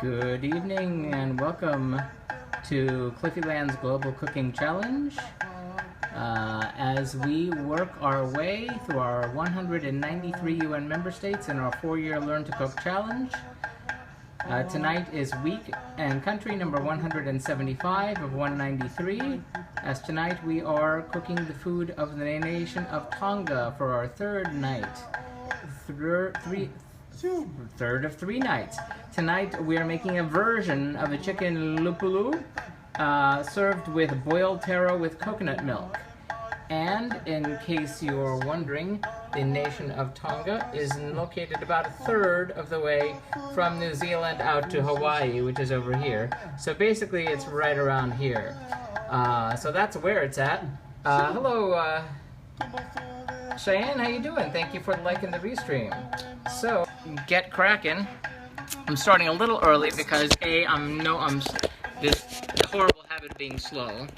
Good evening and welcome to Cliffyland's Global Cooking Challenge. As we work our way through our 193 UN member states in our 4-year Learn to Cook Challenge. Tonight is week and country number 175 of 193, as tonight we are cooking the food of the nation of Tonga for our third night. Third of 3 nights. Tonight we are making a version of a chicken Pulu served with boiled taro with coconut milk. And in case you're wondering, the nation of Tonga is located about a third of the way from New Zealand out to Hawaii, which is over here. So basically it's right around here. So that's where it's at. Hello, Cheyenne, how you doing? Thank you for liking the restream. So, get cracking. I'm starting a little early because I'm this horrible habit of being slow,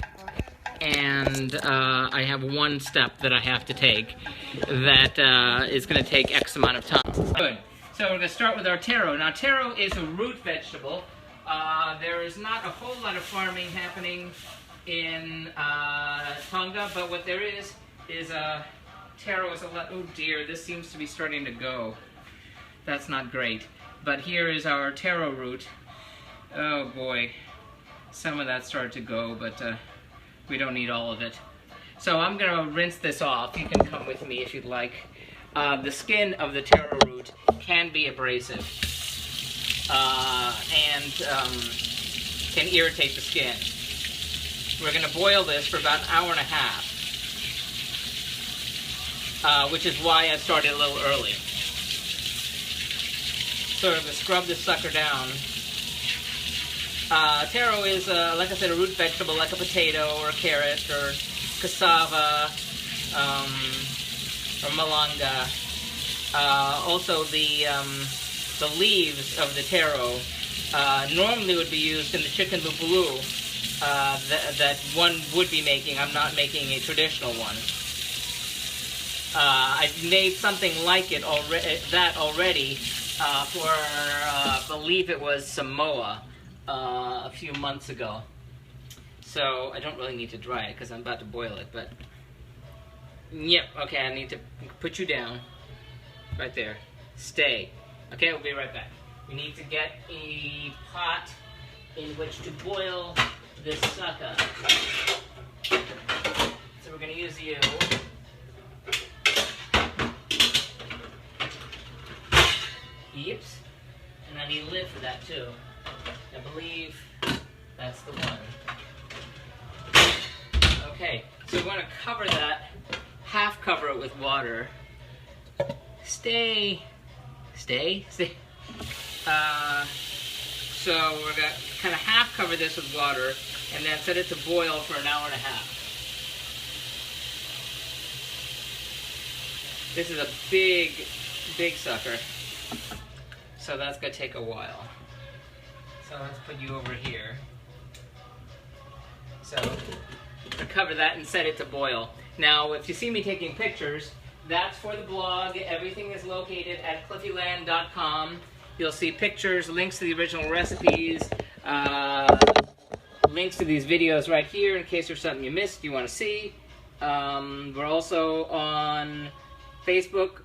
and I have one step that I have to take that is going to take X amount of time. Good. So we're going to start with our taro. Now, taro is a root vegetable. There is not a whole lot of farming happening in Tonga, but what there is taro is a lot. Oh dear, this seems to be starting to go. That's not great. But here is our taro root. Oh boy, some of that started to go, but we don't need all of it. So I'm gonna rinse this off. You can come with me if you'd like. The skin of the taro root can be abrasive and can irritate the skin. We're gonna boil this for about an hour and a half. Which is why I started a little early. So I'm going to scrub this sucker down. Taro is, like I said, a root vegetable like a potato or a carrot or cassava or malanga. Also, the leaves of the taro normally would be used in the chicken Pulu that one would be making. I'm not making a traditional one. I've made something like it already for, I believe it was Samoa a few months ago. So I don't really need to dry it because I'm about to boil it, but yep, okay, I need to put you down right there. Stay. Okay, we'll be right back. We need to get a pot in which to boil this sucker. So we're going to use you. Yips. And I need a lid for that too. I believe that's the one. Okay, so we want to cover that, half cover it with water. Stay. So we're going to kind of half cover this with water and then set it to boil for an hour and a half. This is a big sucker. So that's going to take a while. So let's put you over here. So cover that and set it to boil. Now, if you see me taking pictures, that's for the blog. Everything is located at cliffyland.com. You'll see pictures, links to the original recipes, links to these videos right here in case there's something you missed you want to see. We're also on Facebook,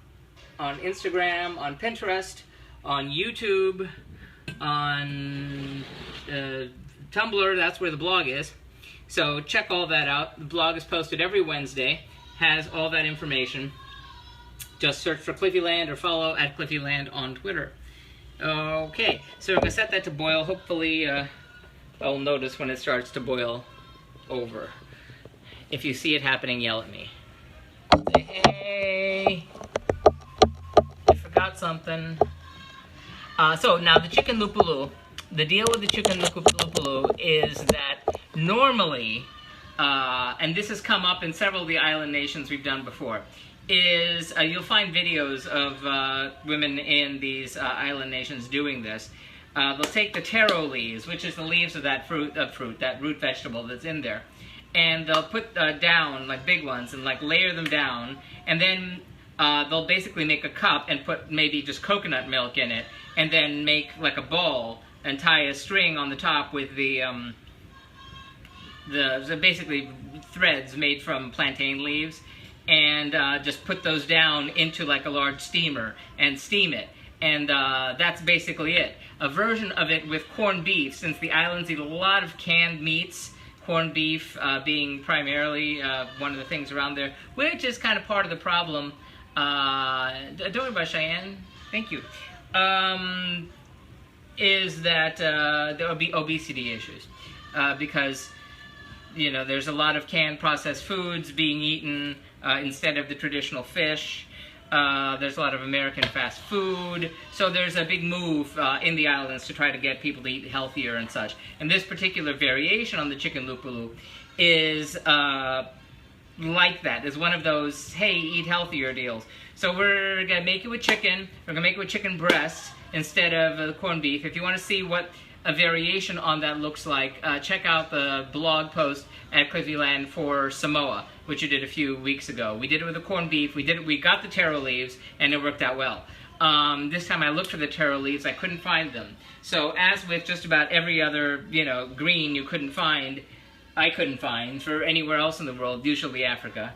on Instagram, on Pinterest, on YouTube, on Tumblr. That's where the blog is. So check all that out. The blog is posted every Wednesday, has all that information. Just search for Cliffyland or follow at Cliffyland on Twitter. Okay, so we're going to set that to boil. Hopefully I'll notice when it starts to boil over. If you see it happening, yell at me. Say, hey, I forgot something. So now the chicken Pulu, the deal with the chicken Pulu is that normally, and this has come up in several of the island nations we've done before, is you'll find videos of women in these island nations doing this. They'll take the taro leaves, which is the leaves of that that root vegetable that's in there, and they'll put down, like big ones, and like layer them down, and then they'll basically make a cup and put maybe just coconut milk in it, and then make like a bowl and tie a string on the top with the basically threads made from plantain leaves, and just put those down into like a large steamer and steam it. And that's basically it. A version of it with corned beef, since the islands eat a lot of canned meats, corned beef being primarily one of the things around there, which is kind of part of the problem. Don't worry about Cheyenne. Thank you. Is that there will be obesity issues because, you know, there's a lot of canned processed foods being eaten instead of the traditional fish. There's a lot of American fast food, so there's a big move in the islands to try to get people to eat healthier and such. And this particular variation on the chicken lupulu is like that. Is one of those, hey, eat healthier deals. So we're gonna make it with chicken. We're gonna make it with chicken breasts instead of corned beef. If you want to see what a variation on that looks like, check out the blog post at Cliffyland for Samoa, which you did a few weeks ago. We did it with the corned beef. We got the taro leaves, and it worked out well. This time I looked for the taro leaves. I couldn't find them. So as with just about every other, you know, green you couldn't find, I couldn't find for anywhere else in the world, usually Africa.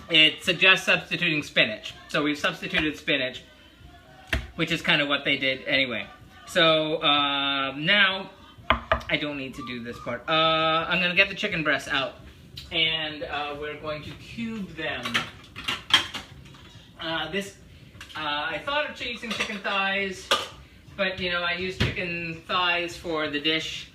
It suggests substituting spinach. So we've substituted spinach, which is kind of what they did anyway. So now I don't need to do this part. I'm going to get the chicken breasts out, and we're going to cube them. I thought of using chicken thighs, but you know, I used chicken thighs for the dish.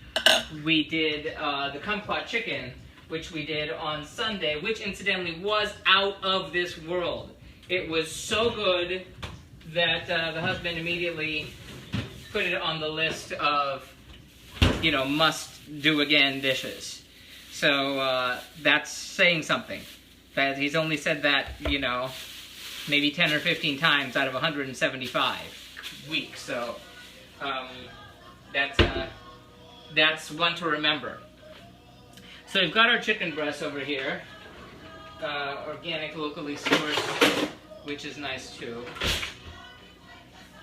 We did the kumquat chicken, which we did on Sunday, which incidentally was out of this world. It was so good that the husband immediately put it on the list of, you know, must-do-again dishes. So that's saying something. That he's only said that, you know, maybe 10 or 15 times out of 175 weeks. So that's one to remember. So we've got our chicken breasts over here, organic, locally sourced, which is nice too.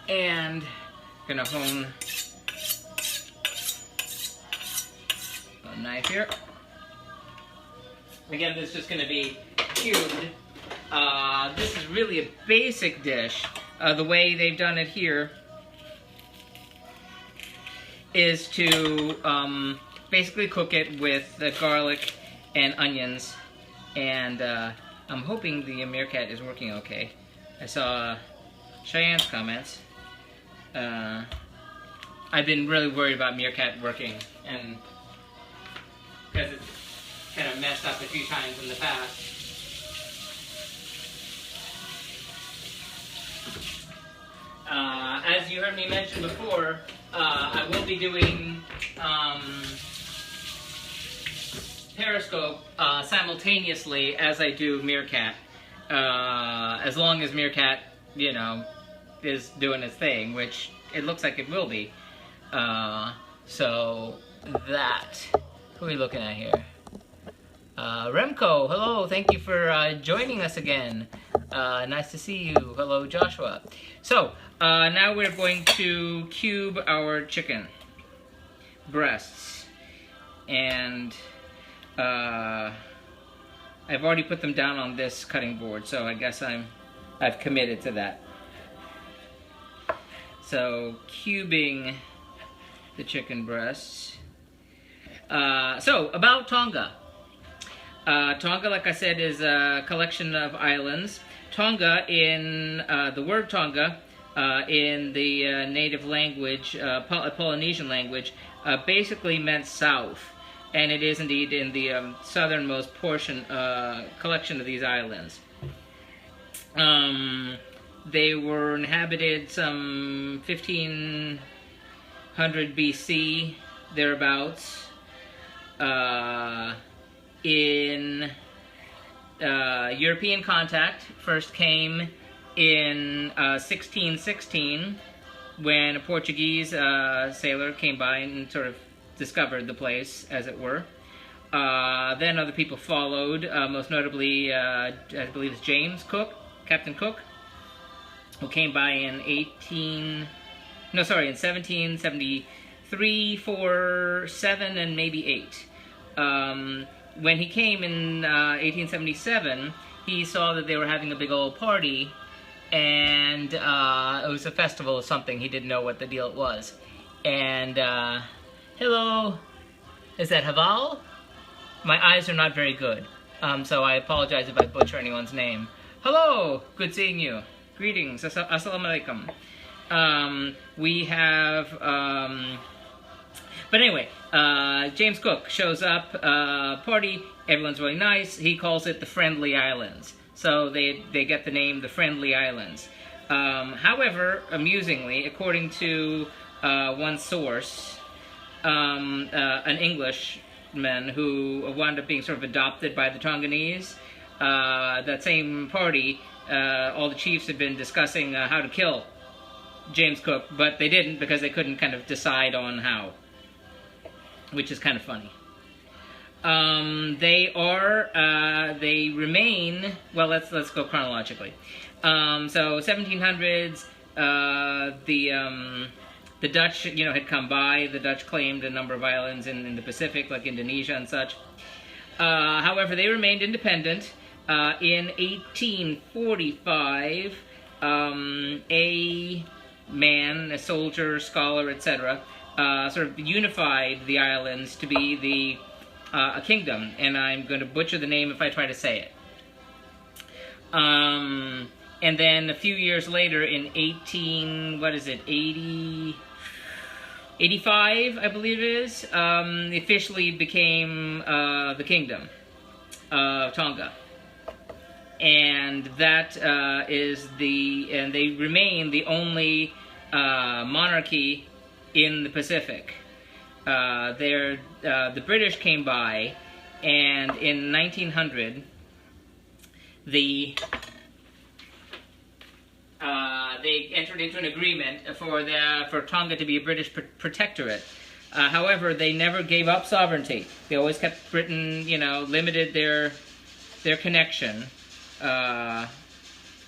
And gonna hone a knife here. Again, this is just gonna be cubed. This is really a basic dish. The way they've done it here is to basically cook it with the garlic and onions, and I'm hoping the meerkat is working okay. I saw Cheyenne's comments. I've been really worried about meerkat working, and because it's kind of messed up a few times in the past. As you heard me mention before, I will be doing Periscope simultaneously as I do meerkat, as long as meerkat, you know, is doing its thing, which it looks like it will be. So that, who are we looking at here? Remco, hello, thank you for joining us again. Nice to see you. Hello, Joshua. So now we're going to cube our chicken breasts, and I've already put them down on this cutting board, so I guess I've committed to that. So cubing the chicken breasts. So about Tonga. Tonga, like I said, is a collection of islands. Tonga, in the word Tonga, in the native language, Polynesian language, basically meant south. And it is indeed in the southernmost portion, collection of these islands. They were inhabited some 1500 BC, thereabouts. In European contact first came in 1616, when a Portuguese sailor came by and sort of discovered the place, as it were. Then other people followed, most notably, I believe it's James Cook, Captain Cook. who came by in 1773, 4, 7, and maybe 8. When he came in 1877, he saw that they were having a big old party, and it was a festival or something. He didn't know what the deal was. And, hello, is that Haval? My eyes are not very good, so I apologize if I butcher anyone's name. Hello, good seeing you. Greetings, assalamu alaikum. We have, but anyway, James Cook shows up, party, everyone's really nice. He calls it the Friendly Islands. So they get the name the Friendly Islands. However, amusingly, according to one source, an Englishman who wound up being sort of adopted by the Tonganese, that same party, all the chiefs had been discussing how to kill James Cook, but they didn't because they couldn't kind of decide on how, which is kind of funny. They remain, well, let's go chronologically. So 1700s, the Dutch, had come by. The Dutch claimed a number of islands in the Pacific, like Indonesia and such. However, they remained independent. In 1845, a man, a soldier, scholar, etc., sort of unified the islands to be a kingdom, and I'm going to butcher the name if I try to say it. And then a few years later, in 85, I believe it is, officially became the Kingdom of Tonga. And that and they remain the only monarchy in the Pacific. The British came by, and in 1900, they entered into an agreement for Tonga to be a British protectorate. However, they never gave up sovereignty. They always kept Britain, limited their connection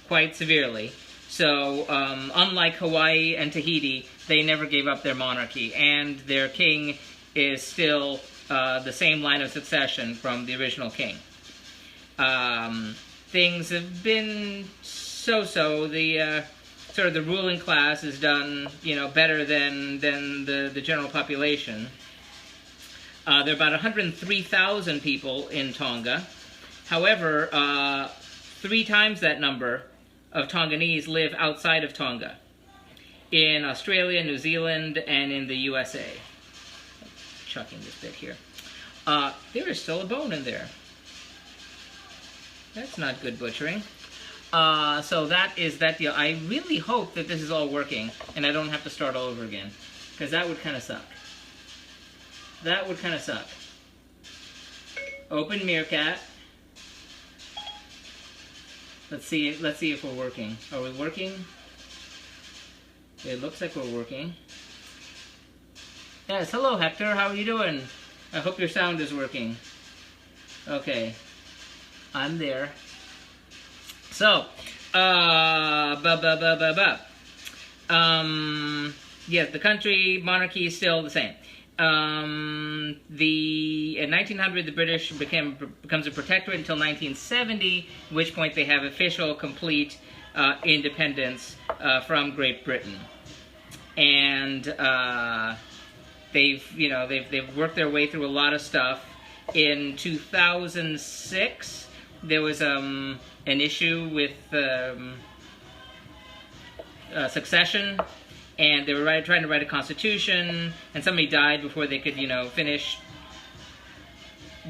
quite severely. So, unlike Hawaii and Tahiti, they never gave up their monarchy, and their king is still the same line of succession from the original king. Things have been so-so. The sort of the ruling class has done, better than the general population. There are about 103,000 people in Tonga. However, 3 times that number of Tonganese live outside of Tonga, in Australia, New Zealand, and in the USA. Chucking this bit here. There is still a bone in there. That's not good butchering. So that is that deal. I really hope that this is all working and I don't have to start all over again, because that would kind of suck. That would kind of suck. Open Meerkat. Let's see if we're working. Are we working? It looks like we're working. Yes, hello Hector, how are you doing? I hope your sound is working. Okay. I'm there. So, yes, the country, monarchy is still the same. In 1900, the British becomes a protectorate until 1970, at which point they have official, complete independence from Great Britain. And they've worked their way through a lot of stuff. In 2006, there was an issue with succession. And they were trying to write a constitution, and somebody died before they could, finish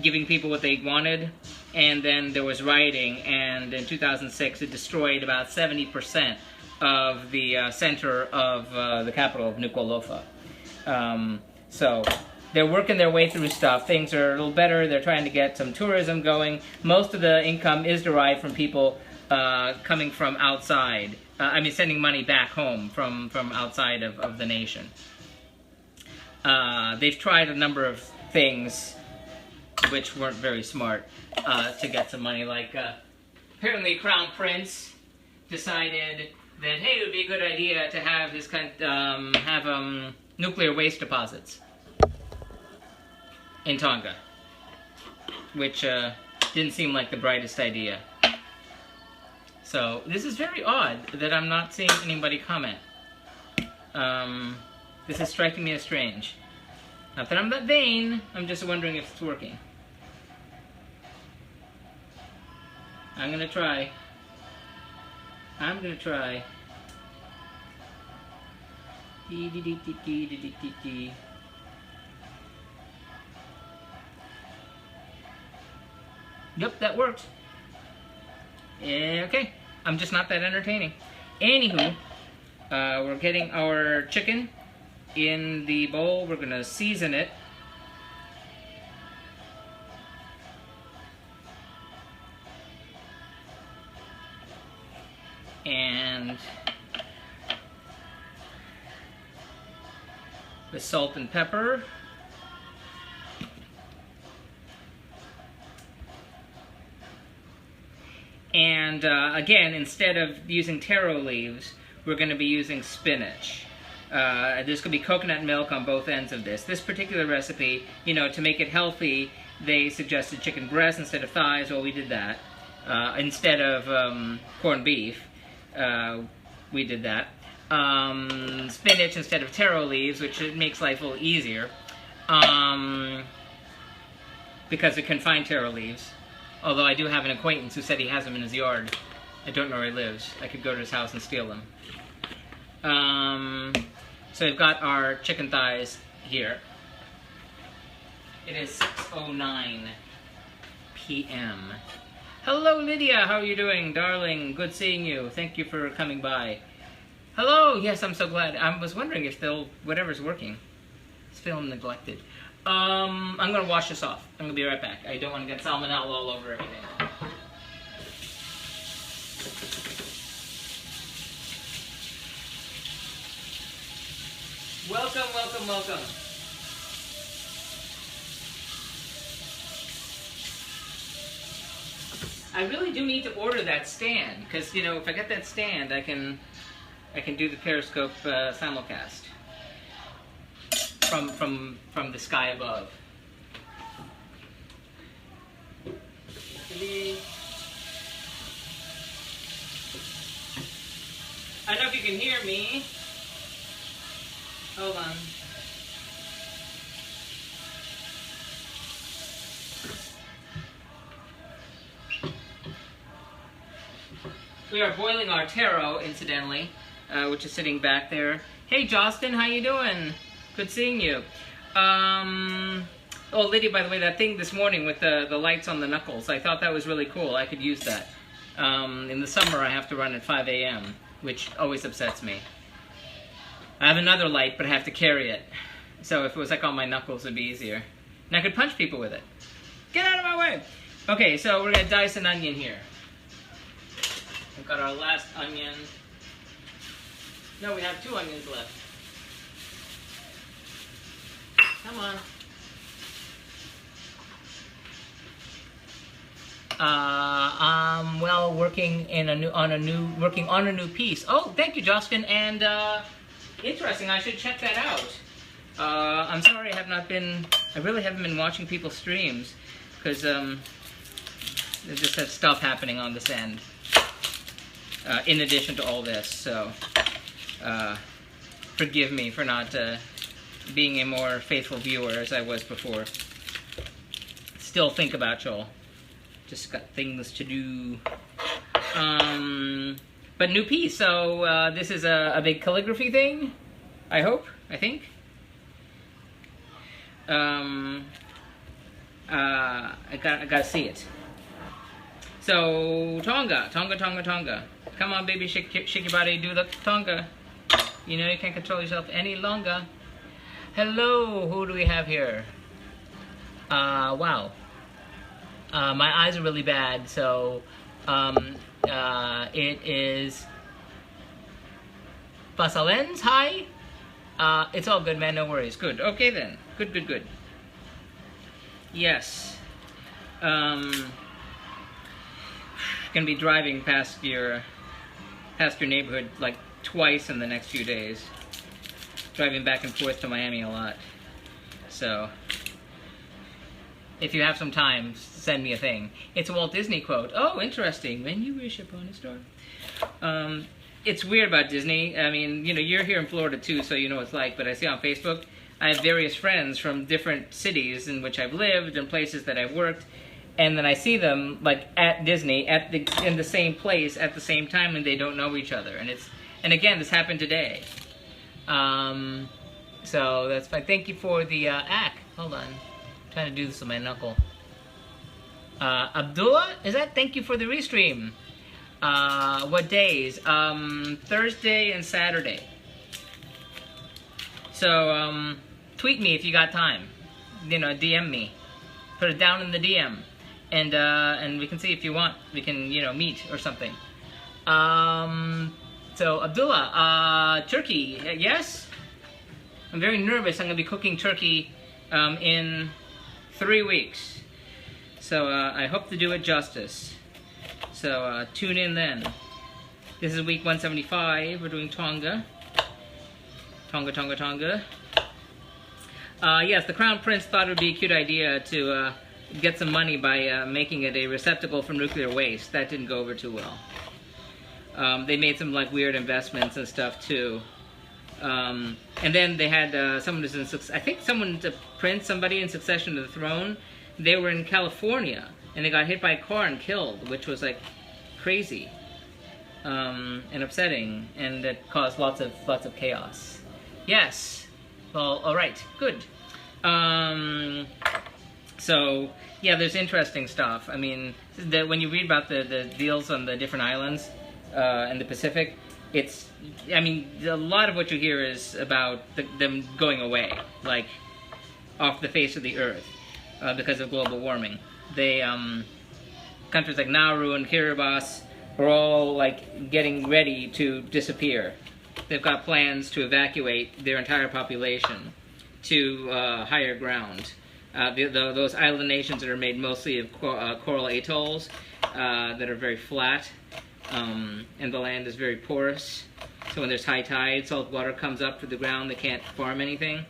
giving people what they wanted. And then there was rioting, and in 2006 it destroyed about 70% of the center of the capital of Nuku'alofa. So they're working their way through stuff. Things are a little better. They're trying to get some tourism going. Most of the income is derived from people coming from outside. Sending money back home from outside of the nation. They've tried a number of things which weren't very smart to get some money. Like, apparently Crown Prince decided that hey, it would be a good idea to have this nuclear waste deposits in Tonga, which didn't seem like the brightest idea. So this is very odd that I'm not seeing anybody comment. This is striking me as strange. Not that I'm that vain, I'm just wondering if it's working. I'm gonna try. Yep, that worked. Okay, I'm just not that entertaining. Anywho, we're getting our chicken in the bowl. We're gonna season it. And with salt and pepper. And again, instead of using taro leaves, we're going to be using spinach. There's going to be coconut milk on both ends of this. This particular recipe, you know, to make it healthy, they suggested chicken breast instead of thighs. Well, we did that. Instead of corned beef, we did that. Spinach instead of taro leaves, which makes life a little easier. Because we can find taro leaves. Although I do have an acquaintance who said he has them in his yard. I don't know where he lives. I could go to his house and steal them. So we've got our chicken thighs here. It is 6:09 p.m. Hello, Lydia. How are you doing, darling? Good seeing you. Thank you for coming by. Hello. Yes, I'm so glad. I was wondering if whatever's working. It's feeling neglected. I'm gonna wash this off. I'm gonna be right back. I don't want to get salmonella all over everything. Welcome, welcome, welcome. I really do need to order that stand, because you know, if I get that stand, I can do the Periscope simulcast from the sky above. I don't know if you can hear me. Hold on. We are boiling our taro, incidentally, which is sitting back there. Hey, Justin, how you doing? Good seeing you. Oh, Lydia, by the way, that thing this morning with the lights on the knuckles, I thought that was really cool. I could use that. In the summer, I have to run at 5 a.m., which always upsets me. I have another light, but I have to carry it. So if it was like on my knuckles, it'd be easier. And I could punch people with it. Get out of my way! Okay, so we're gonna dice an onion here. We've got our last onion. No, we have 2 onions left. Come on. Well, working on a new piece. Oh, thank you, Justin. And interesting. I should check that out. I'm sorry, I really haven't been watching people's streams because there's just that stuff happening on this end. In addition to all this, so forgive me for not being a more faithful viewer as I was before. Still think about y'all. Just got things to do. But new piece, so this is a big calligraphy thing, I hope, I think. I gotta see it. So, Tonga. Come on, baby, shake your body, do the Tonga. You know you can't control yourself any longer. Hello, who do we have here? Wow. My eyes are really bad, so it is Basalens. Hi. It's all good, man. No worries. Good. Okay then. Good. Yes. Gonna be driving past your past your neighborhood like twice in the next few days. Driving back and forth to Miami a lot. So, if you have some time, send me a thing. It's a Walt Disney quote. Oh, interesting. When you wish upon a star. It's weird about Disney. I mean, you know, you're here in Florida too, so you know what it's like. But I see on Facebook, I have various friends from different cities in which I've lived and places that I've worked. And then I see them, like, at Disney, in the same place at the same time, and they don't know each other. And again, this happened today. So that's fine. Thank you for the ack. Hold on. I'm trying to do this with my knuckle. Abdullah, is that? Thank you for the restream. What days? Thursday and Saturday. So, tweet me if you got time. You know, DM me. Put it down in the DM. And we can see if you want. We can, you know, meet or something. So, Abdullah, turkey, yes? I'm very nervous. I'm going to be cooking turkey in 3 weeks. So, I hope to do it justice. So, tune in then. This is week 175. We're doing Tonga. Tonga. Yes, the Crown Prince thought it would be a cute idea to get some money by making it a receptacle for nuclear waste. That didn't go over too well. They made some like weird investments and stuff too. And then they had someone who's in, I think somebody in succession to the throne. They were in California and they got hit by a car and killed, which was like crazy and upsetting, and it caused lots of chaos. Yes. Well, all right. Good. So yeah, there's interesting stuff. I mean, when you read about the deals on the different islands in the Pacific, I mean, a lot of what you hear is about them going away, like off the face of the earth because of global warming. They countries like Nauru and Kiribati are all like getting ready to disappear. They've got plans to evacuate their entire population to higher ground. Those island nations that are made mostly of coral atolls that are very flat, and the land is very porous. So when there's high tide, salt water comes up to the ground. They can't farm anything.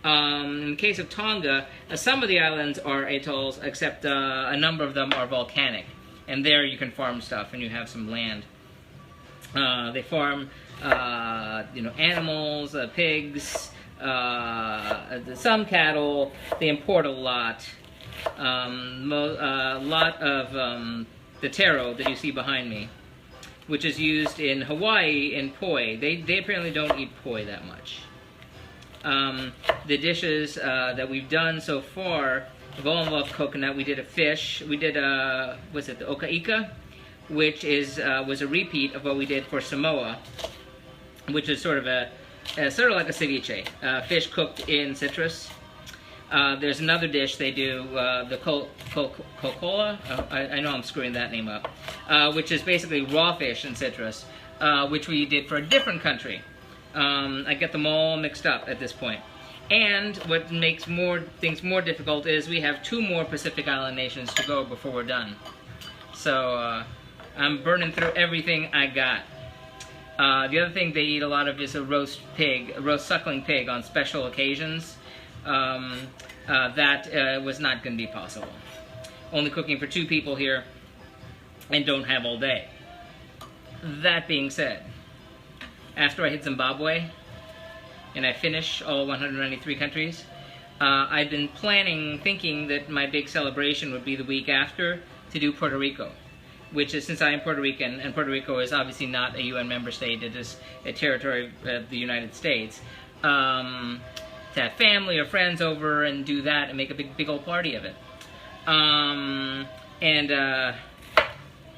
In the case of Tonga, some of the islands are atolls, except a number of them are volcanic. And there you can farm stuff and you have some land. They farm you know, animals, pigs, some cattle. They import a lot. A lot of the taro that you see behind me, which is used in Hawaii in poi. They apparently don't eat poi that much. The dishes that we've done so far have all involved coconut. We did a fish. We did was it the okaika, which was a repeat of what we did for Samoa, which is sort of like a ceviche, fish cooked in citrus. There's another dish they do, the kokola. I know I'm screwing that name up, which is basically raw fish and citrus, which we did for a different country. I get them all mixed up at this point. And what makes things more difficult is we have 2 more Pacific Island nations to go before we're done. So I'm burning through everything I got. The other thing they eat a lot of is a roast suckling pig on special occasions. That was not going to be possible. Only cooking for 2 people here and don't have all day. That being said, after I hit Zimbabwe and I finish all 193 countries, I've been thinking that my big celebration would be the week after to do Puerto Rico, which is, since I am Puerto Rican, and Puerto Rico is obviously not a UN member state, it is a territory of the United States, to have family or friends over and do that and make a big old party of it.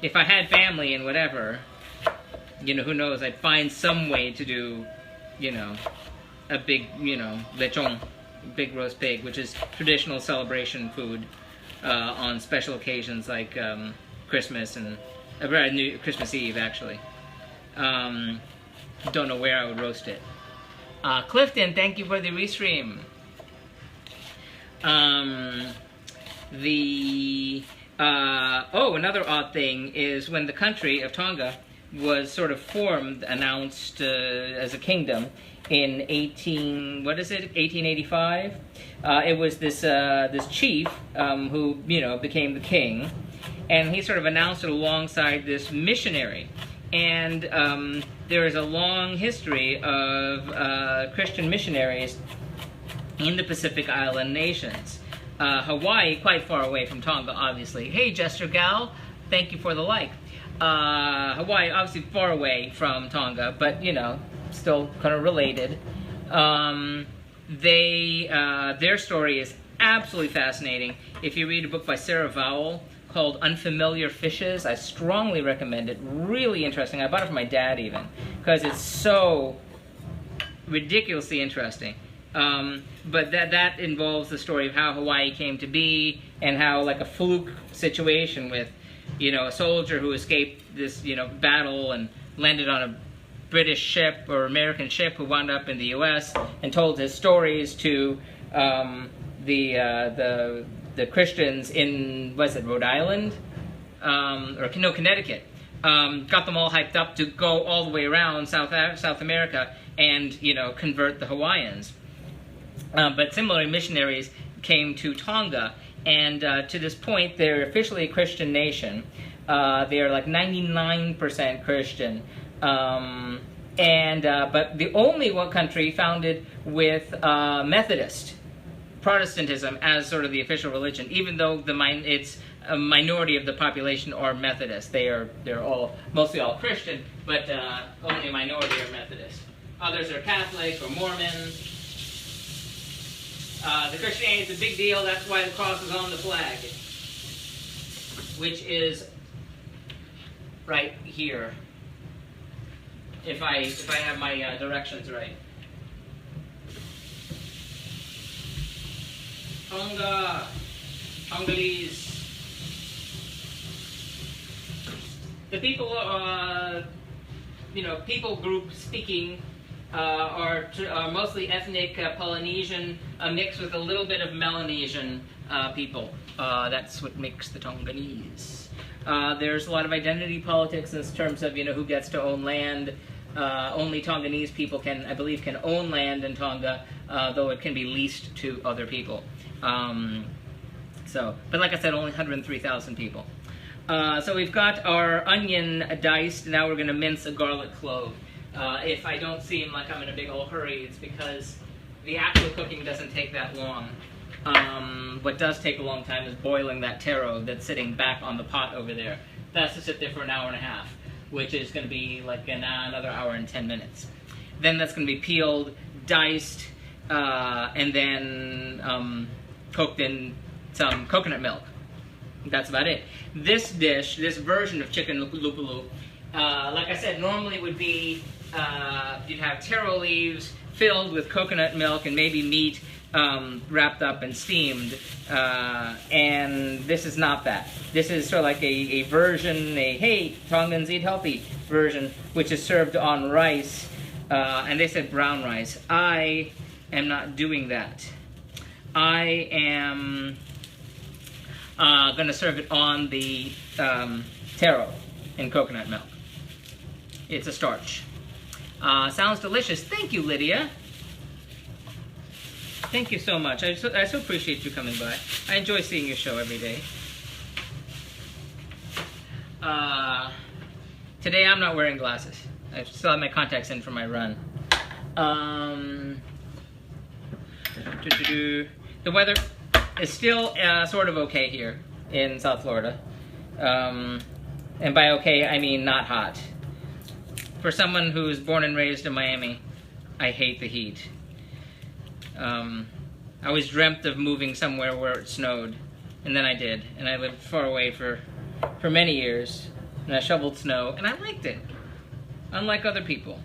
If I had family and whatever, you know, who knows, I'd find some way to do, you know, a big, you know, lechon, big roast pig, which is traditional celebration food on special occasions like Christmas and Christmas Eve, actually. Don't know where I would roast it. Clifton, thank you for the restream. Another odd thing is when the country of Tonga was sort of formed, announced as a kingdom in 1885. It was this chief who became the king, and he sort of announced it alongside this missionary. And there is a long history of Christian missionaries in the Pacific Island nations. Hawaii, quite far away from Tonga, obviously. Hey, Jester Gal, thank you for the like. Hawaii, obviously far away from Tonga, but still kind of related. Their story is absolutely fascinating. If you read a book by Sarah Vowell called Unfamiliar Fishes, I strongly recommend it. Really interesting. I bought it for my dad even, because it's so ridiculously interesting. But that involves the story of how Hawaii came to be, and how, like, a fluke situation with a soldier who escaped this battle and landed on a British ship or American ship who wound up in the U.S. and told his stories to the Christians in, was it Rhode Island? Connecticut. Got them all hyped up to go all the way around South America and convert the Hawaiians. But similarly, missionaries came to Tonga, and to this point, they're officially a Christian nation. They are like 99% Christian. But the only one country founded with Methodist Protestantism as sort of the official religion, even though it's a minority of the population are Methodist. They're mostly all Christian, but only a minority are Methodist. Others are Catholic or Mormon. The Christianity is a big deal. That's why the cross is on the flag, which is right here. If I have my directions right. Tonga, Tongolese. The people, people group speaking are mostly ethnic Polynesian, mixed with a little bit of Melanesian people. That's what makes the Tonganese. There's a lot of identity politics in terms of who gets to own land. Only Tonganese people I believe can own land in Tonga, though it can be leased to other people. But like I said, only 103,000 people. So we've got our onion diced. Now we're going to mince a garlic clove. If I don't seem like I'm in a big old hurry, it's because the actual cooking doesn't take that long. What does take a long time is boiling that taro that's sitting back on the pot over there. That's to sit there for an hour and a half, which is going to be like another hour and 10 minutes. Then that's going to be peeled, diced, and then cooked in some coconut milk. That's about it. This dish, this version of chicken lupulu, like I said, normally would be, you'd have taro leaves filled with coconut milk and maybe meat wrapped up and steamed, and this is not that. This is sort of like a version, hey, Tongans eat healthy version, which is served on rice, and they said brown rice. I am not doing that. I am going to serve it on the taro in coconut milk. It's a starch. Sounds delicious. Thank you, Lydia. Thank you so much. I so appreciate you coming by. I enjoy seeing your show every day. Today I'm not wearing glasses. I still have my contacts in for my run. The weather is still sort of okay here in South Florida. And by okay, I mean not hot. For someone who's born and raised in Miami, I hate the heat. I always dreamt of moving somewhere where it snowed, and then I did. And I lived far away for many years, and I shoveled snow, and I liked it, unlike other people.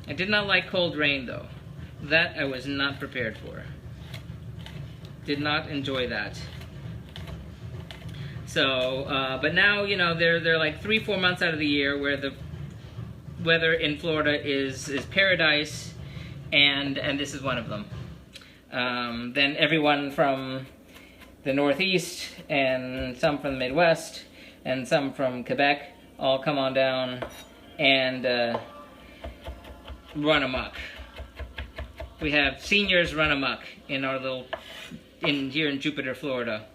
I did not like cold rain, though. That I was not prepared for. Did not enjoy that. So, but now, they're like 3-4 months out of the year where the weather in Florida is paradise, and this is one of them. Then everyone from the Northeast, and some from the Midwest, and some from Quebec all come on down and run amok. We have seniors run amok in our little, here in Jupiter, Florida.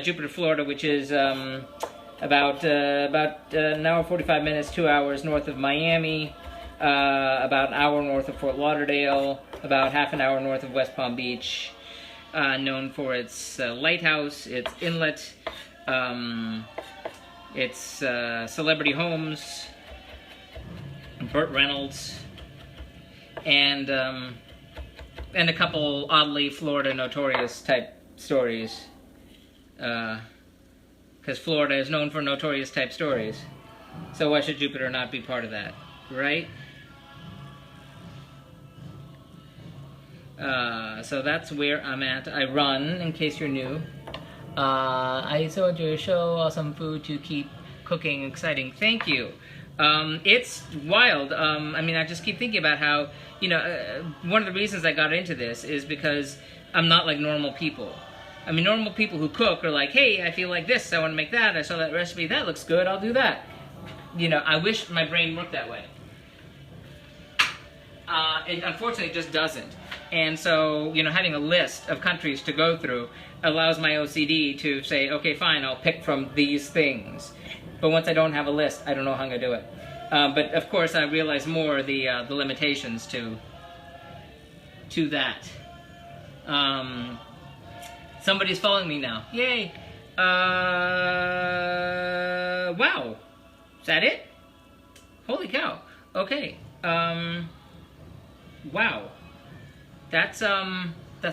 Jupiter, Florida, which is about an hour 45 minutes, 2 hours north of Miami, about an hour north of Fort Lauderdale, about half an hour north of West Palm Beach. Known for its lighthouse, its inlet, its celebrity homes, Burt Reynolds, and a couple oddly Florida notorious type stories. Because Florida is known for notorious type stories. So why should Jupiter not be part of that, right? So that's where I'm at. I run, in case you're new. I saw your show, awesome food to keep cooking, exciting. Thank you. It's wild. I mean, I just keep thinking about how, you know, one of the reasons I got into this is because I'm not like normal people. I mean, normal people who cook are like, hey, I feel like this, I want to make that, I saw that recipe, that looks good, I'll do that. You know, I wish my brain worked that way. It unfortunately just doesn't. And so, you know, having a list of countries to go through allows my OCD to say, okay, fine, I'll pick from these things. But once I don't have a list, I don't know how I'm going to do it. But of course, I realize more the limitations to that. Somebody's following me now. Yay! Wow. Is that it? Holy cow. Okay. Wow. That's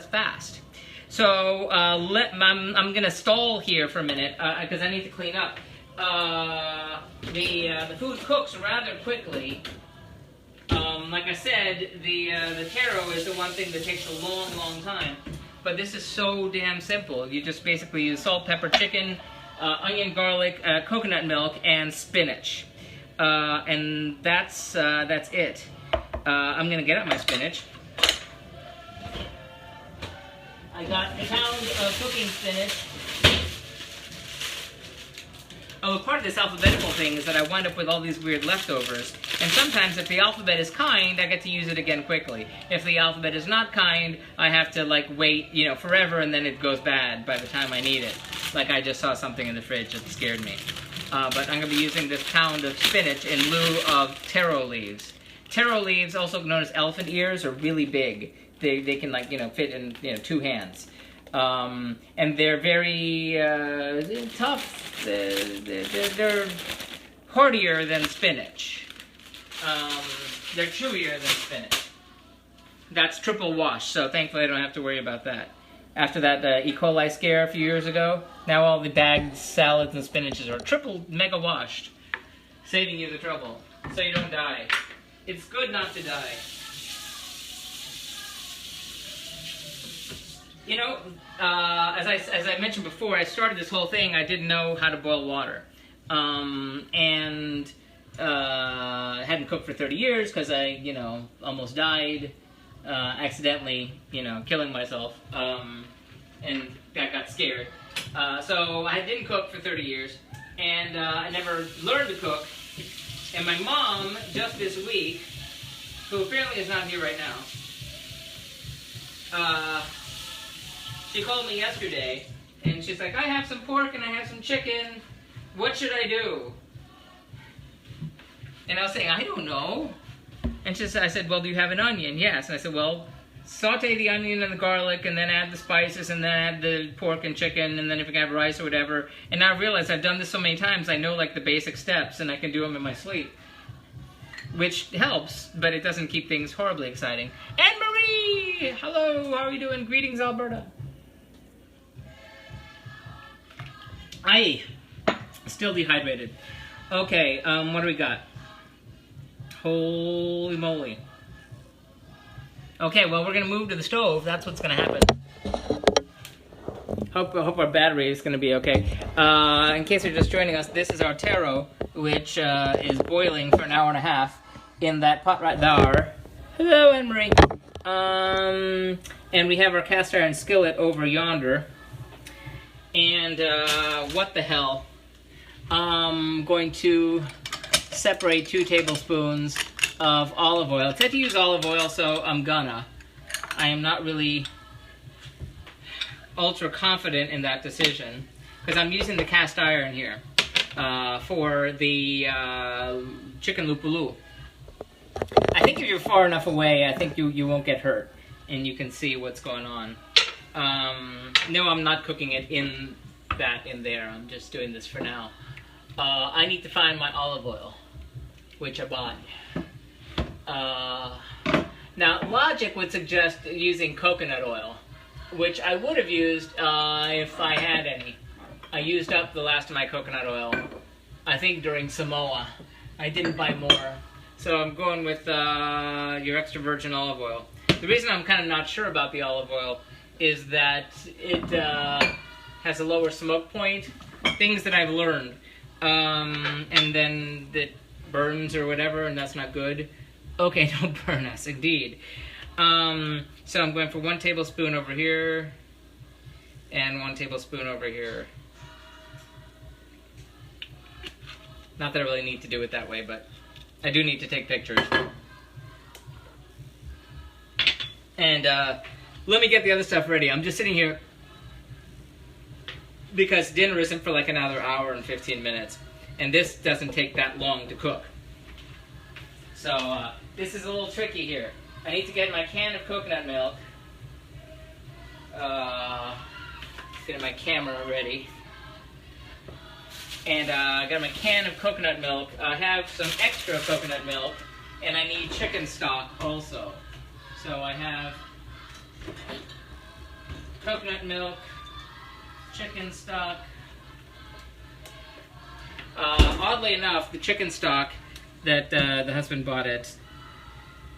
fast. So I'm gonna stall here for a minute because I need to clean up. The food cooks rather quickly. Like I said, the taro is the one thing that takes a long, long time. But this is so damn simple. You just basically use salt, pepper, chicken, onion, garlic, coconut milk, and spinach. And that's it. I'm gonna get out my spinach. I got a pound of cooking spinach. Oh, part of this alphabetical thing is that I wind up with all these weird leftovers. And sometimes if the alphabet is kind, I get to use it again quickly. If the alphabet is not kind, I have to like wait, you know, forever, and then it goes bad by the time I need it. Like I just saw something in the fridge that scared me. But I'm going to be using this pound of spinach in lieu of taro leaves. Taro leaves, also known as elephant ears, are really big. They can, like, you know, fit in, you know, 2 hands. And they're very tough. They're hardier than spinach. They're chewier than spinach. That's triple wash, so thankfully I don't have to worry about that. After that E. coli scare a few years ago, now all the bagged salads and spinaches are triple mega washed, saving you the trouble, so you don't die. It's good not to die. You know, as I mentioned before, I started this whole thing, I didn't know how to boil water. And hadn't cooked for 30 years because I, you know, almost died, accidentally, you know, killing myself, and I got scared. So I didn't cook for 30 years, and I never learned to cook. And my mom, just this week, who apparently is not here right now, she called me yesterday, and she's like, I have some pork and I have some chicken. What should I do? And I was saying, I don't know. And I said, well, do you have an onion? Yes. And I said, well, saute the onion and the garlic, and then add the spices, and then add the pork and chicken, and then if you can have rice or whatever. And now I realize I've done this so many times, I know like the basic steps, and I can do them in my sleep. Which helps, but it doesn't keep things horribly exciting. Anne-Marie! Hello, how are you doing? Greetings, Alberta. Still dehydrated. Okay, what do we got? Holy moly. Okay, well, we're gonna move to the stove. That's what's gonna happen. Hope our battery is gonna be okay. In case you're just joining us, this is our taro, which is boiling for an hour and a half in that pot right there. Hello, Anne-Marie. And we have our cast iron skillet over yonder. And what the hell? I'm going to separate 2 tablespoons of olive oil. It said to use olive oil, so I'm gonna. I am not really ultra confident in that decision because I'm using the cast iron here for the chicken lupulu. I think if you're far enough away, I think you won't get hurt and you can see what's going on. No, I'm not cooking it in there. I'm just doing this for now. I need to find my olive oil, which I bought. Now, logic would suggest using coconut oil, which I would have used if I had any. I used up the last of my coconut oil, I think during Samoa. I didn't buy more. So I'm going with your extra virgin olive oil. The reason I'm kind of not sure about the olive oil is that it has a lower smoke point. Things that I've learned. And then it burns or whatever, and that's not good. Okay, don't burn us, indeed. So I'm going for 1 tablespoon over here, and 1 tablespoon over here. Not that I really need to do it that way, but I do need to take pictures. And let me get the other stuff ready. I'm just sitting here because dinner isn't for like another hour and 15 minutes. And this doesn't take that long to cook. So this is a little tricky here. I need to get my can of coconut milk. Get my camera ready. And I got my can of coconut milk. I have some extra coconut milk. And I need chicken stock also. So I have coconut milk, chicken stock. Oddly enough, the chicken stock that the husband bought at,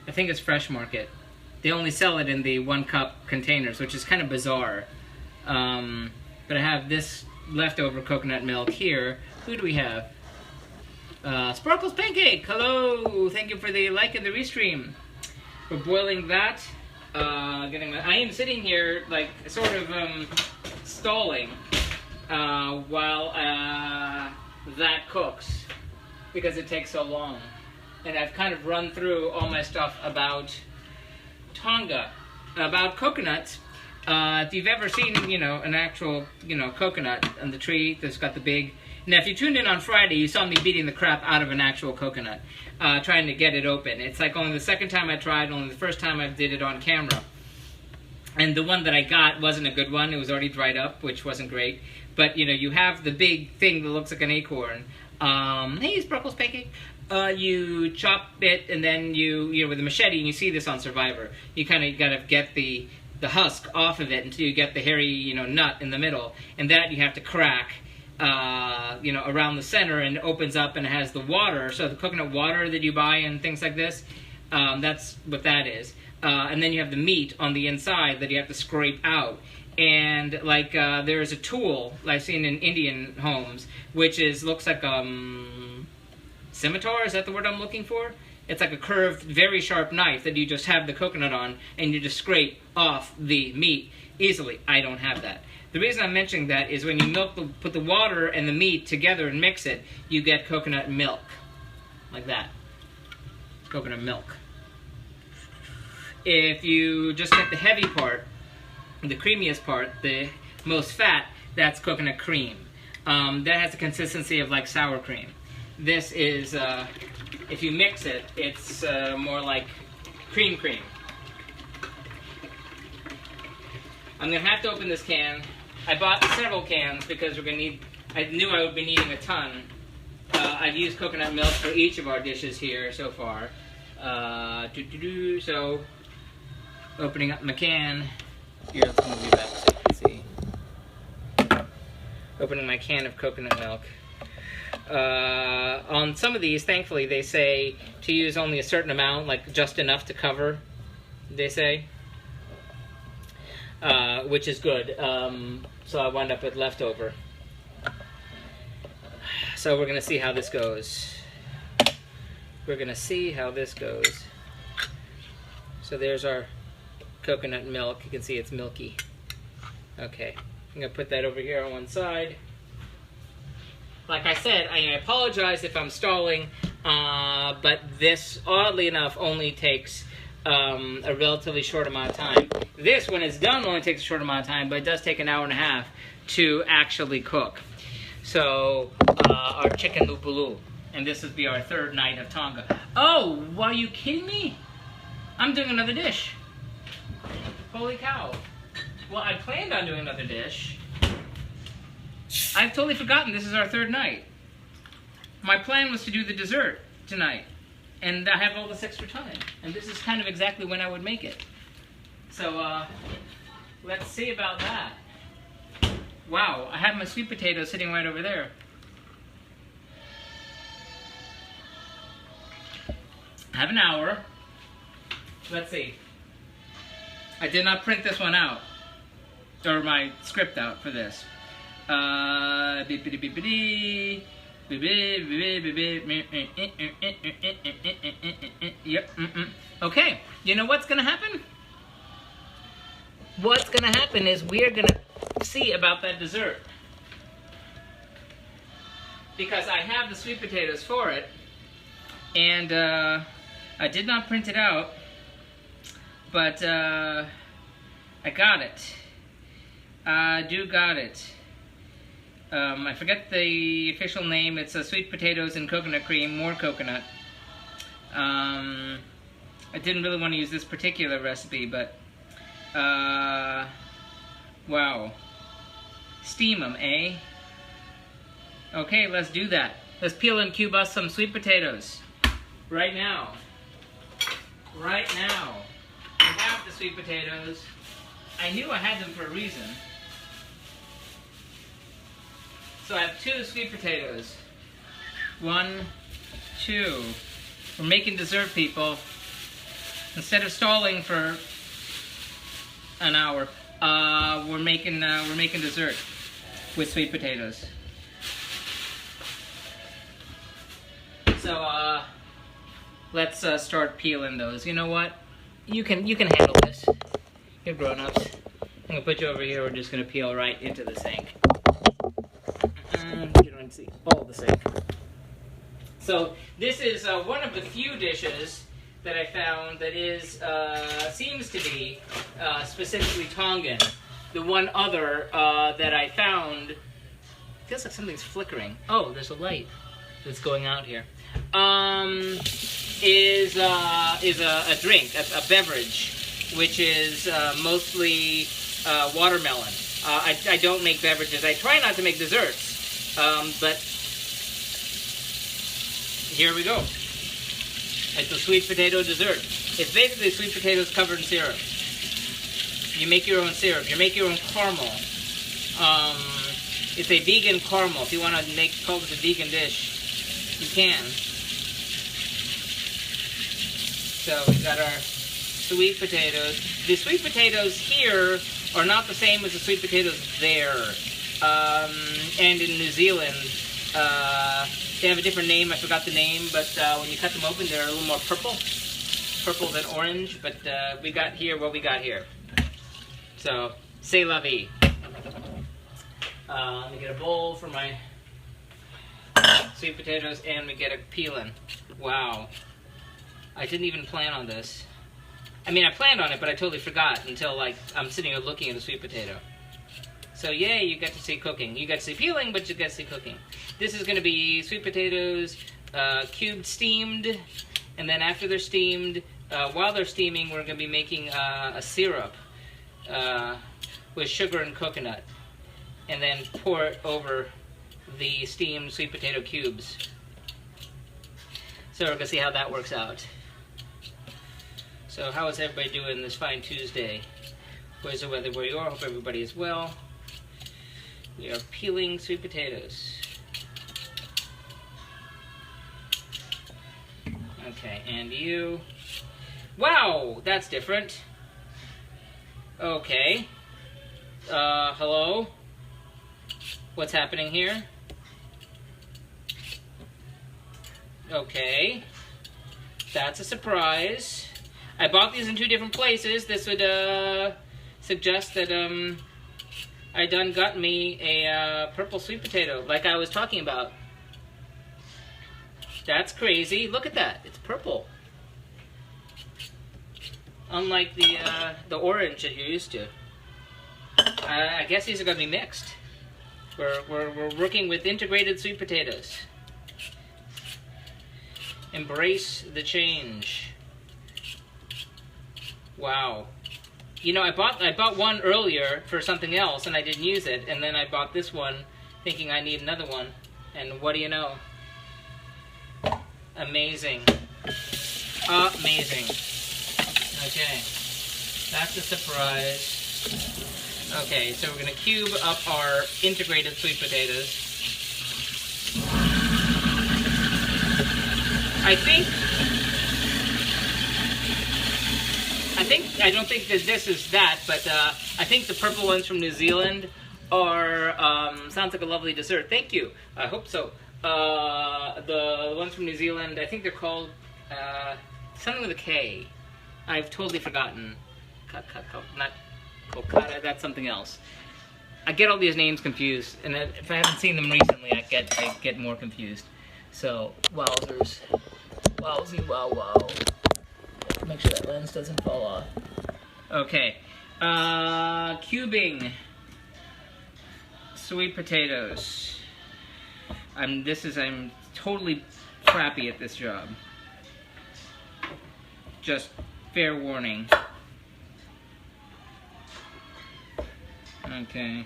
I think it's Fresh Market, they only sell it in the 1-cup containers, which is kind of bizarre. But I have this leftover coconut milk here. Who do we have? Sparkles Pancake! Hello! Thank you for the like and the restream. We're boiling that. I am sitting here, like, sort of stalling while that cooks because it takes so long. And I've kind of run through all my stuff about Tonga, about coconuts. If you've ever seen, an actual, coconut on the tree that's got the big... Now, if you tuned in on Friday, you saw me beating the crap out of an actual coconut, trying to get it open. It's like only the second time I tried, only the first time I did it on camera. And the one that I got wasn't a good one. It was already dried up, which wasn't great. But, you have the big thing that looks like an acorn. Hey, Sparkles Pancake. You chop it, and then you with a machete, and you see this on Survivor. You kind of got to get the husk off of it until you get the hairy, nut in the middle. And that you have to crack, around the center, and it opens up and it has the water. So the coconut water that you buy and things like this, that's what that is. And then you have the meat on the inside that you have to scrape out. And like there's a tool I've seen in Indian homes, which looks like scimitar. Is that the word I'm looking for? It's like a curved, very sharp knife that you just have the coconut on, and you just scrape off the meat easily. I don't have that. The reason I'm mentioning that is when you put the water and the meat together and mix it, you get coconut milk, like that. Coconut milk. If you just get the heavy part, the creamiest part, the most fat, that's coconut cream. That has the consistency of like sour cream. This is, if you mix it, it's more like cream. I'm going to have to open this can. I bought several cans because I knew I would be needing a ton. I've used coconut milk for each of our dishes here so far. So, opening up my can. Here, let's move you back so you can see. Opening my can of coconut milk. On some of these, thankfully, they say to use only a certain amount, like just enough to cover, they say. Which is good. So I wound up with leftover. So we're going to see how this goes. So there's our coconut milk. You can see it's milky. Okay. I'm going to put that over here on one side. like I said, I apologize if I'm stalling, but this, oddly enough, only takes a relatively short amount of time. This, when it's done, only takes a short amount of time, but it does take an hour and a half to actually cook. So, our chicken lupulu. And this will be our third night of Tonga. Oh, are you kidding me? I'm doing another dish. Holy cow. Well, I planned on doing another dish. I've totally forgotten this is our third night. My plan was to do the dessert tonight. And I have all this extra time. And this is kind of exactly when I would make it. So, let's see about that. Wow, I have my sweet potatoes sitting right over there. I have an hour. Let's see. I did not print this one out. Or my script out for this. Yep. Okay. You know what's gonna happen? What's gonna happen is we're gonna see about that dessert. Because I have the sweet potatoes for it. And I did not print it out. But I got it. I got it. I forget the official name. It's sweet potatoes and coconut cream, more coconut. I didn't really want to use this particular recipe, but wow. Steam them, eh? Okay, let's do that. Let's peel and cube us some sweet potatoes. Right now. Right now. We have the sweet potatoes. I knew I had them for a reason. So I have 2 sweet potatoes. 1, 2. We're making dessert, people. Instead of stalling for an hour, we're making dessert with sweet potatoes. So let's start peeling those. You know what? You can handle this. You're grown-ups. I'm gonna put you over here. We're just gonna peel right into the sink. You don't see all the sink. So this is one of the few dishes that I found that is seems to be specifically Tongan. The one other that I found feels like something's flickering. Oh, there's a light that's going out here. Is a drink, a beverage, which is mostly watermelon. I don't make beverages. I try not to make desserts. But here we go. It's a sweet potato dessert. It's basically sweet potatoes covered in syrup. You make your own syrup. You make your own caramel. It's a vegan caramel. If you want to call this a vegan dish, you can. So we've got our sweet potatoes. The sweet potatoes here are not the same as the sweet potatoes there. And in New Zealand, they have a different name. I forgot the name, but when you cut them open, they're a little more purple than orange. But we got here what we got here. So, c'est la vie. Let me get a bowl for my sweet potatoes, and we get a peeling. Wow. I didn't even plan on this. I mean, I planned on it, but I totally forgot until, like, I'm sitting here looking at a sweet potato. So, yay, you get to see cooking. You get to see peeling, but you get to see cooking. This is going to be sweet potatoes, cubed, steamed, and then after they're steamed, while they're steaming, we're going to be making a syrup with sugar and coconut, and then pour it over the steamed sweet potato cubes. So we're going to see how that works out. So how is everybody doing this fine Tuesday? Where's the weather where you are? Hope everybody is well. We are peeling sweet potatoes. Okay, and you... Wow, that's different. Okay. Hello? What's happening here? Okay. That's a surprise. I bought these in 2 different places. This would suggest that I done got me a purple sweet potato, like I was talking about. That's crazy. Look at that. It's purple. Unlike the orange that you're used to. I guess these are going to be mixed. We're working with integrated sweet potatoes. Embrace the change. Wow. You know, I bought one earlier for something else and I didn't use it, and then I bought this one thinking I need another one, and what do you know? Amazing. Amazing. Okay. That's a surprise. Okay, so we're going to cube up our integrated sweet potatoes. I don't think that this is that, but I think the purple ones from New Zealand are, sounds like a lovely dessert. Thank you. I hope so. The ones from New Zealand, I think they're called, something with a K. I've totally forgotten. Not Kolkata, that's something else. I get all these names confused, and if I haven't seen them recently, I get more confused. So, wowzers. Wowsy wow wow. Make sure that lens doesn't fall off. Okay. Cubing. Sweet potatoes. I'm totally crappy at this job. Just fair warning. Okay.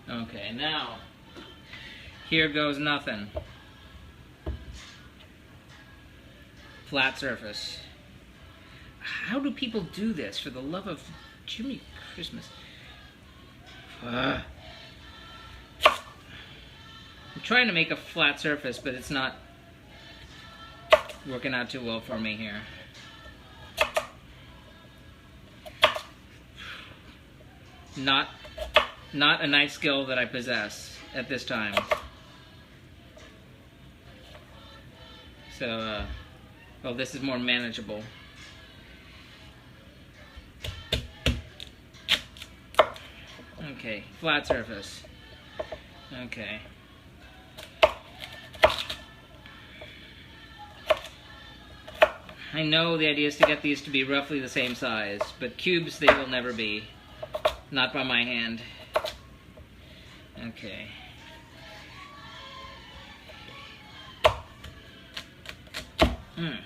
Okay, now, here goes nothing. Flat surface. How do people do this, for the love of Jimmy Christmas? I'm trying to make a flat surface, but it's not working out too well for me here. Not a knife skill that I possess at this time. So, well, this is more manageable. Okay, flat surface. Okay. I know the idea is to get these to be roughly the same size, but cubes they will never be. Not by my hand. Okay. I'm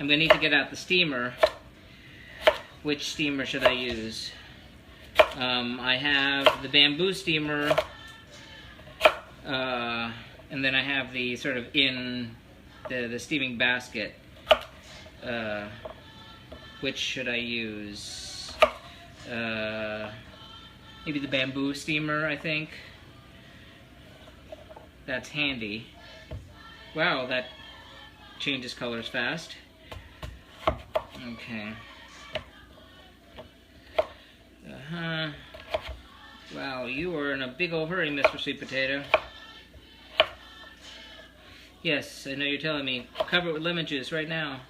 going to need to get out the steamer. Which steamer should I use? I have the bamboo steamer, and then I have the sort of the steaming basket. Which should I use? Maybe the bamboo steamer, I think. That's handy. Wow, that changes colors fast. Okay. Wow, you are in a big old hurry, Mr. Sweet Potato. Yes, I know you're telling me. Cover it with lemon juice right now.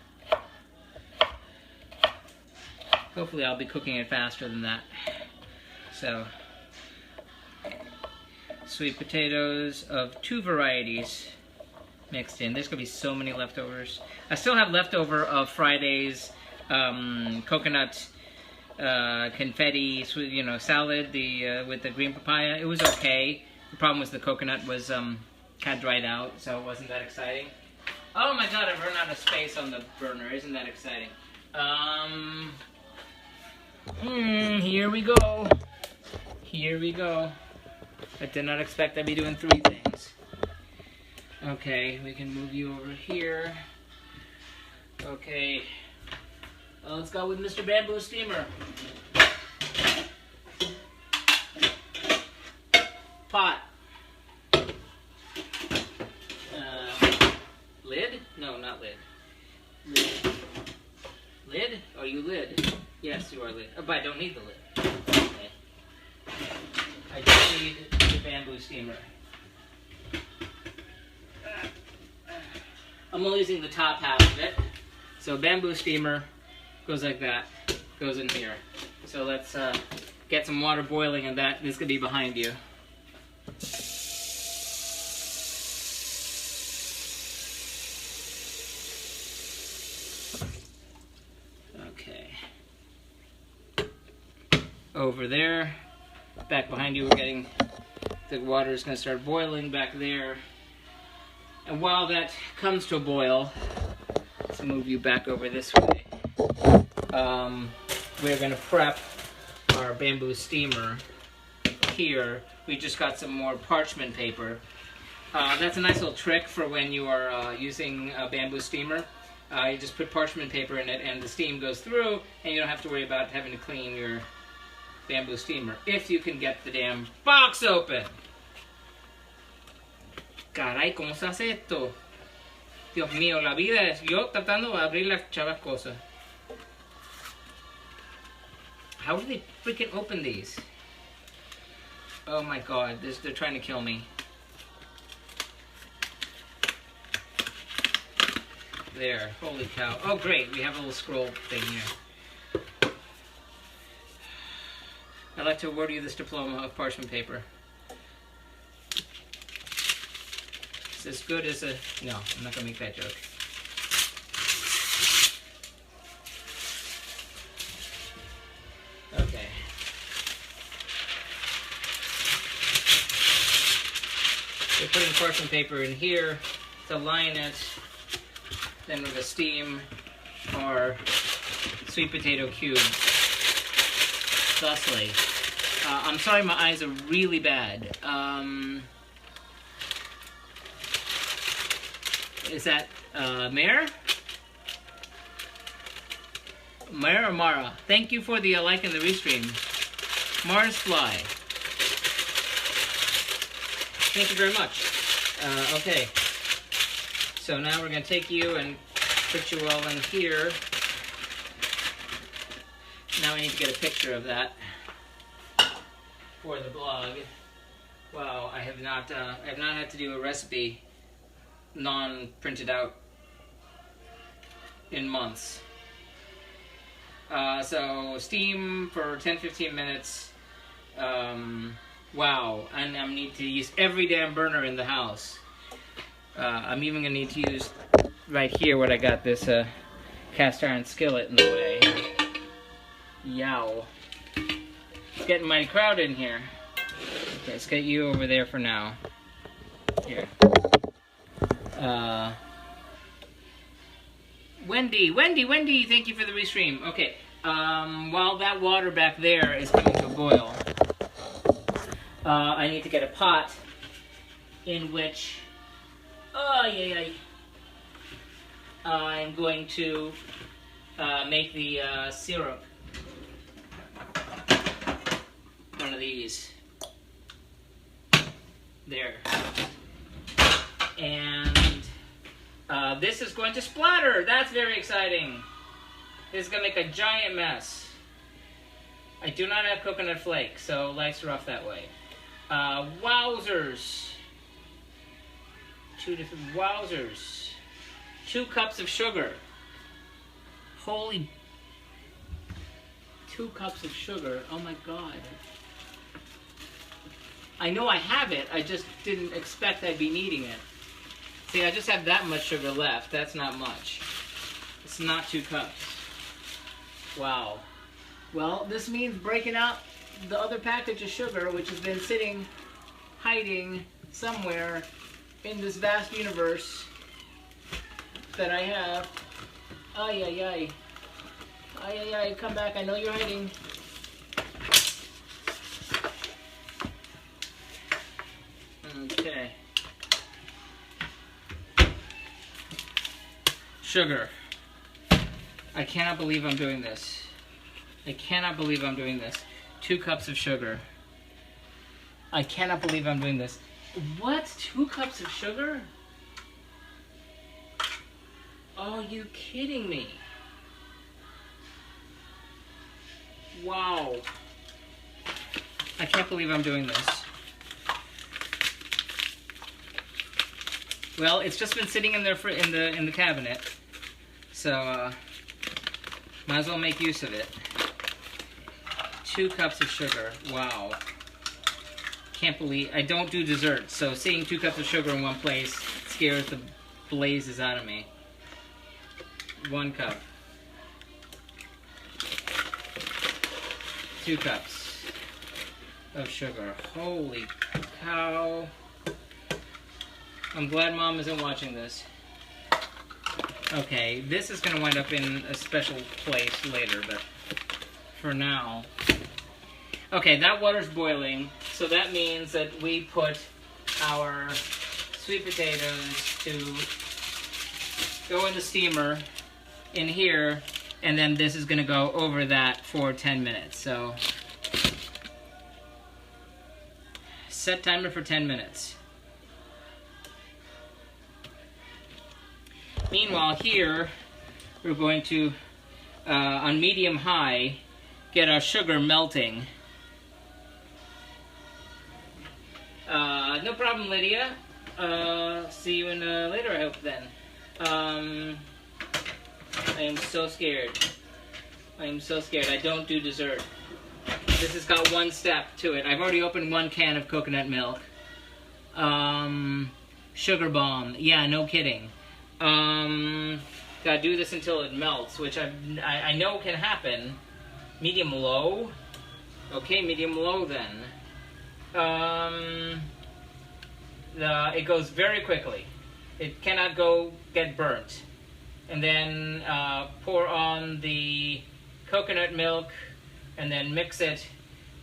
Hopefully I'll be cooking it faster than that. So, sweet potatoes of 2 varieties mixed in. There's going to be so many leftovers. I still have leftover of Friday's coconut confetti salad with the green papaya. It was okay. The problem was the coconut was kind of dried out, so it wasn't that exciting. Oh my god, I've run out of space on the burner. Isn't that exciting? Here we go. Here we go. I did not expect I'd be doing 3 things. Okay, we can move you over here. Okay. Let's go with Mr. Bamboo Steamer. Pot. Lid? No, not lid. Lid. Lid? Are you lid? Yes, you are lid. Oh, but I don't need the lid. Okay. I just need the bamboo steamer. I'm only using the top half of it. So bamboo steamer goes like that. Goes in here. So let's get some water boiling, and that is going to be behind you. over there. Back behind you, we're getting, the water is going to start boiling back there. And while that comes to a boil, let's move you back over this way. We're going to prep our bamboo steamer here. We just got some more parchment paper. That's a nice little trick for when you are using a bamboo steamer. You just put parchment paper in it and the steam goes through and you don't have to worry about having to clean your bamboo steamer. If you can get the damn box open. Caray, ¿cómo se hace esto? Dios mío, la vida es yo tratando de abrir las chavas cosas. How do they freaking open these? Oh my god, they're trying to kill me. There, holy cow. Oh great, we have a little scroll thing here. I'd like to award you this diploma of parchment paper. It's as good as a... No, I'm not going to make that joke. Okay. We're putting parchment paper in here to line it. Then we're going to steam our sweet potato cubes thusly. I'm sorry, my eyes are really bad. Is that Mare? Mare or Mara? Thank you for the like and the restream. Mars Fly. Thank you very much. Okay. So now we're going to take you and put you all in here. Now I need to get a picture of that for the blog. Wow, I have not had to do a recipe non-printed out in months. So steam for 10-15 minutes. Wow, and I need to use every damn burner in the house. I'm even gonna need to use right here what I got this cast iron skillet in the way. Yow. It's getting mighty crowded in here. Okay, let's get you over there for now. Here. Wendy, thank you for the restream. Okay, while that water back there is coming to a boil, I need to get a pot in which, I'm going to make the syrup. One of these. There. And this is going to splatter. That's very exciting. This is going to make a giant mess. I do not have coconut flakes, so life's rough that way. Wowzers. Wowzers. 2 cups of sugar. Holy... 2 cups of sugar. Oh my god. I know I have it, I just didn't expect I'd be needing it. See, I just have that much sugar left. That's not much. It's not 2 cups. Wow. Well, this means breaking out the other package of sugar, which has been sitting, hiding somewhere in this vast universe that I have. Ay, ay, ay. Ay, ay, ay, come back. I know you're hiding. Okay. Sugar. I cannot believe I'm doing this. I cannot believe I'm doing this. 2 cups of sugar. I cannot believe I'm doing this. What? 2 cups of sugar? Oh, you kidding me? Wow. I can't believe I'm doing this. Well, it's just been sitting in there in the cabinet, so might as well make use of it. 2 cups of sugar. Wow. Can't believe I don't do desserts, so seeing 2 cups of sugar in one place scares the blazes out of me. 1 cup. 2 cups. of sugar. Holy cow. I'm glad Mom isn't watching this. Okay, this is going to wind up in a special place later, but for now. Okay, that water's boiling, so that means that we put our sweet potatoes to go in the steamer in here, and then this is going to go over that for 10 minutes. So set timer for 10 minutes. Meanwhile, here we're going to, on medium-high, get our sugar melting. No problem, Lydia. See you in later, I hope, then. I am so scared. I am so scared. I don't do dessert. This has got one step to it. I've already opened one can of coconut milk. Sugar bomb. Yeah, no kidding. Gotta do this until it melts, which I know can happen. Medium low. Okay, medium low then. It goes very quickly. It cannot get burnt. And then pour on the coconut milk, and then mix it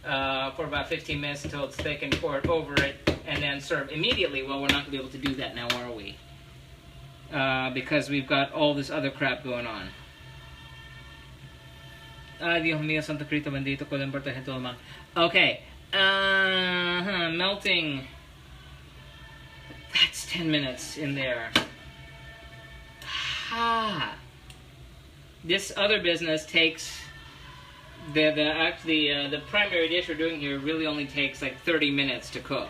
for about 15 minutes until it's thick, and pour it over it, and then serve immediately. Well, we're not going to be able to do that now, are we? Because we've got all this other crap going on. Ay, Dios mío, Santo Cristo bendito, con el okay. Melting. That's 10 minutes in there. This other business takes the primary dish we're doing here really only takes like 30 minutes to cook.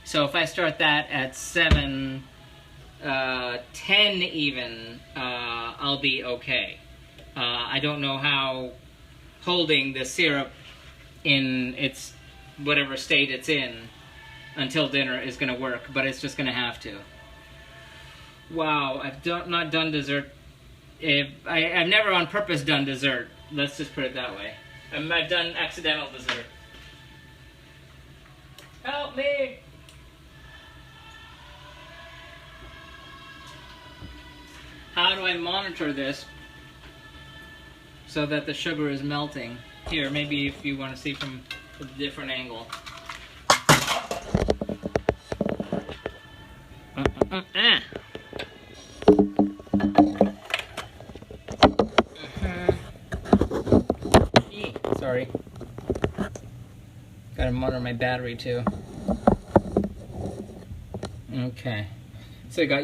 So if I start that at 7, 10 even, I'll be okay. I don't know how holding the syrup in its whatever state it's in until dinner is going to work, but it's just going to have to. Wow, I've not done dessert. I've never on purpose done dessert. Let's just put it that way. I've done accidental dessert. Help me! How do I monitor this so that the sugar is melting? Here, maybe if you want to see from a different angle. Sorry. Gotta monitor my battery too. Okay. So I got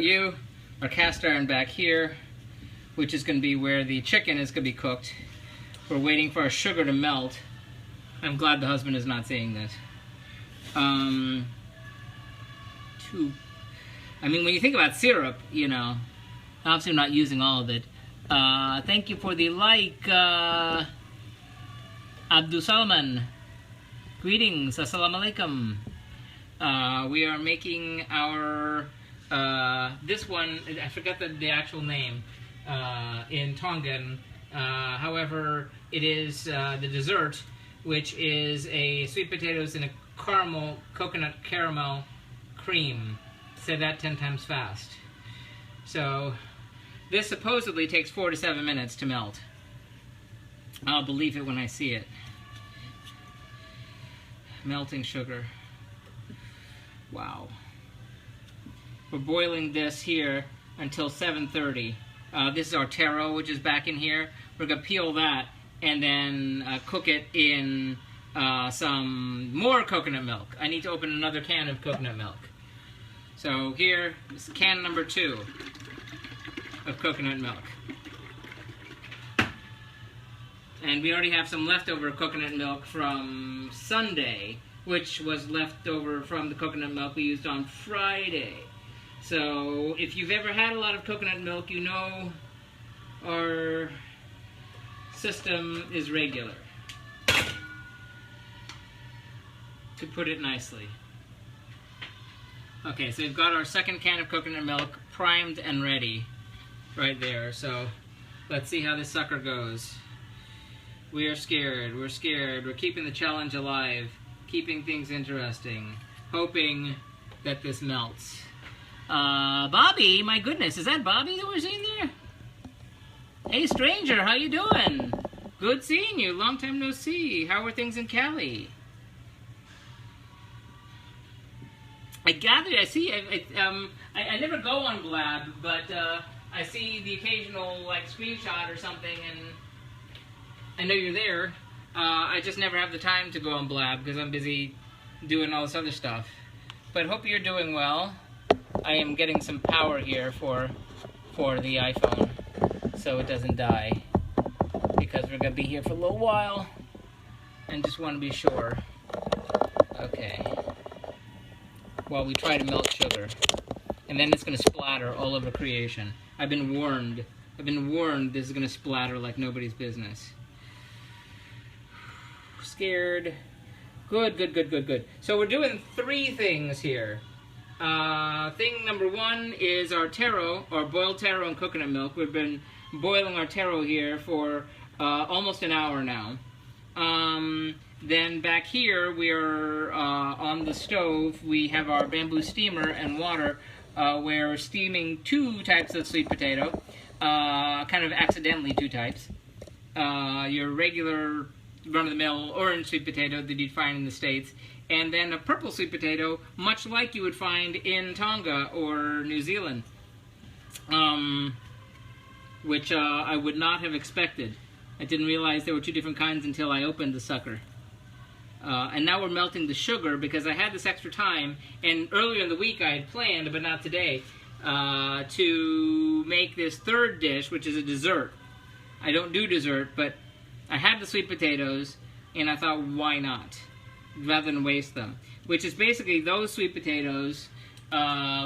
our cast iron back here, which is going to be where the chicken is going to be cooked. We're waiting for our sugar to melt. I'm glad the husband is not seeing this. I mean, when you think about syrup, you know, obviously I'm not using all of it. Thank you for the like, Abdul Salman. Greetings, assalamu alaikum. We are making our, this one, I forgot the actual name, in Tongan. However, it is the dessert, which is a sweet potatoes in a coconut caramel cream. Say that 10 times fast. So, this supposedly takes 4 to 7 minutes to melt. I'll believe it when I see it. Melting sugar. Wow. We're boiling this here until 7:30. This is our taro, which is back in here. We're going to peel that and then cook it in some more coconut milk. I need to open another can of coconut milk. So here is can number 2 of coconut milk. And we already have some leftover coconut milk from Sunday, which was left over from the coconut milk we used on Friday. So if you've ever had a lot of coconut milk, you know our system is regular, to put it nicely. Okay, so we've got our second can of coconut milk primed and ready right there. So let's see how this sucker goes. We are scared. We're scared. We're keeping the challenge alive. keeping things interesting, hoping that this melts. Bobby, my goodness, is that Bobby that we're seeing there? Hey, stranger, how you doing? Good seeing you. Long time no see. How are things in Cali? I gather, I see, I never go on Blab, but I see the occasional like screenshot or something, and I know you're there. I just never have the time to go on Blab because I'm busy doing all this other stuff. But hope you're doing well. I am getting some power here for the iPhone, so it doesn't die, because we're gonna be here for a little while, and just want to be sure. Okay. While we try to melt sugar, and then it's gonna splatter all over creation. I've been warned. I've been warned this is gonna splatter like nobody's business. Scared. Good, good, good, good, good. So we're doing 3 things here. Thing number 1 is our taro, or boiled taro and coconut milk. We've been boiling our taro here for almost an hour now. Then back here, we're on the stove. We have our bamboo steamer and water. We're steaming 2 types of sweet potato, kind of accidentally 2 types. Your regular run-of-the-mill orange sweet potato that you'd find in the States, and then a purple sweet potato, much like you would find in Tonga or New Zealand, which I would not have expected. I didn't realize there were 2 different kinds until I opened the sucker. And now we're melting the sugar because I had this extra time, and earlier in the week I had planned, but not today, to make this 3rd dish, which is a dessert. I don't do dessert, but I had the sweet potatoes, and I thought, why not? Rather than waste them. Which is basically those sweet potatoes,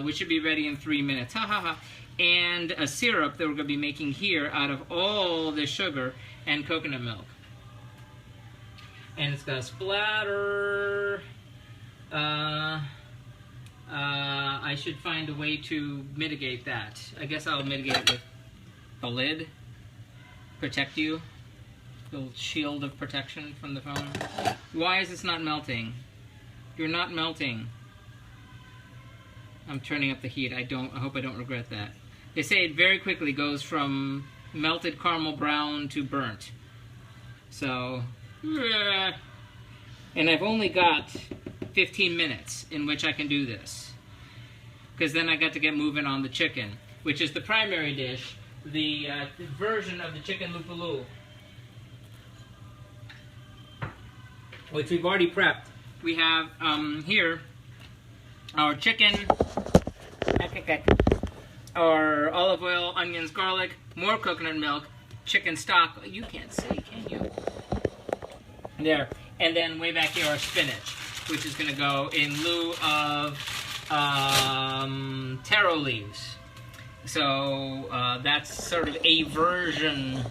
which should be ready in 3 minutes, ha ha ha, and a syrup that we're going to be making here out of all this sugar and coconut milk. And it's going to splatter. I should find a way to mitigate that. I guess I'll mitigate it with the lid. Protect you. Little shield of protection from the phone. Why is this not melting? You're not melting. I'm turning up the heat. I hope I don't regret that. They say it very quickly goes from melted caramel brown to burnt. So, and I've only got 15 minutes in which I can do this, because then I got to get moving on the chicken, which is the primary dish, the version of the chicken lupulu, which we've already prepped. We have here our chicken, our olive oil, onions, garlic, more coconut milk, chicken stock. You can't see, can you? There. And then way back here our spinach, which is going to go in lieu of taro leaves. So that's sort of a version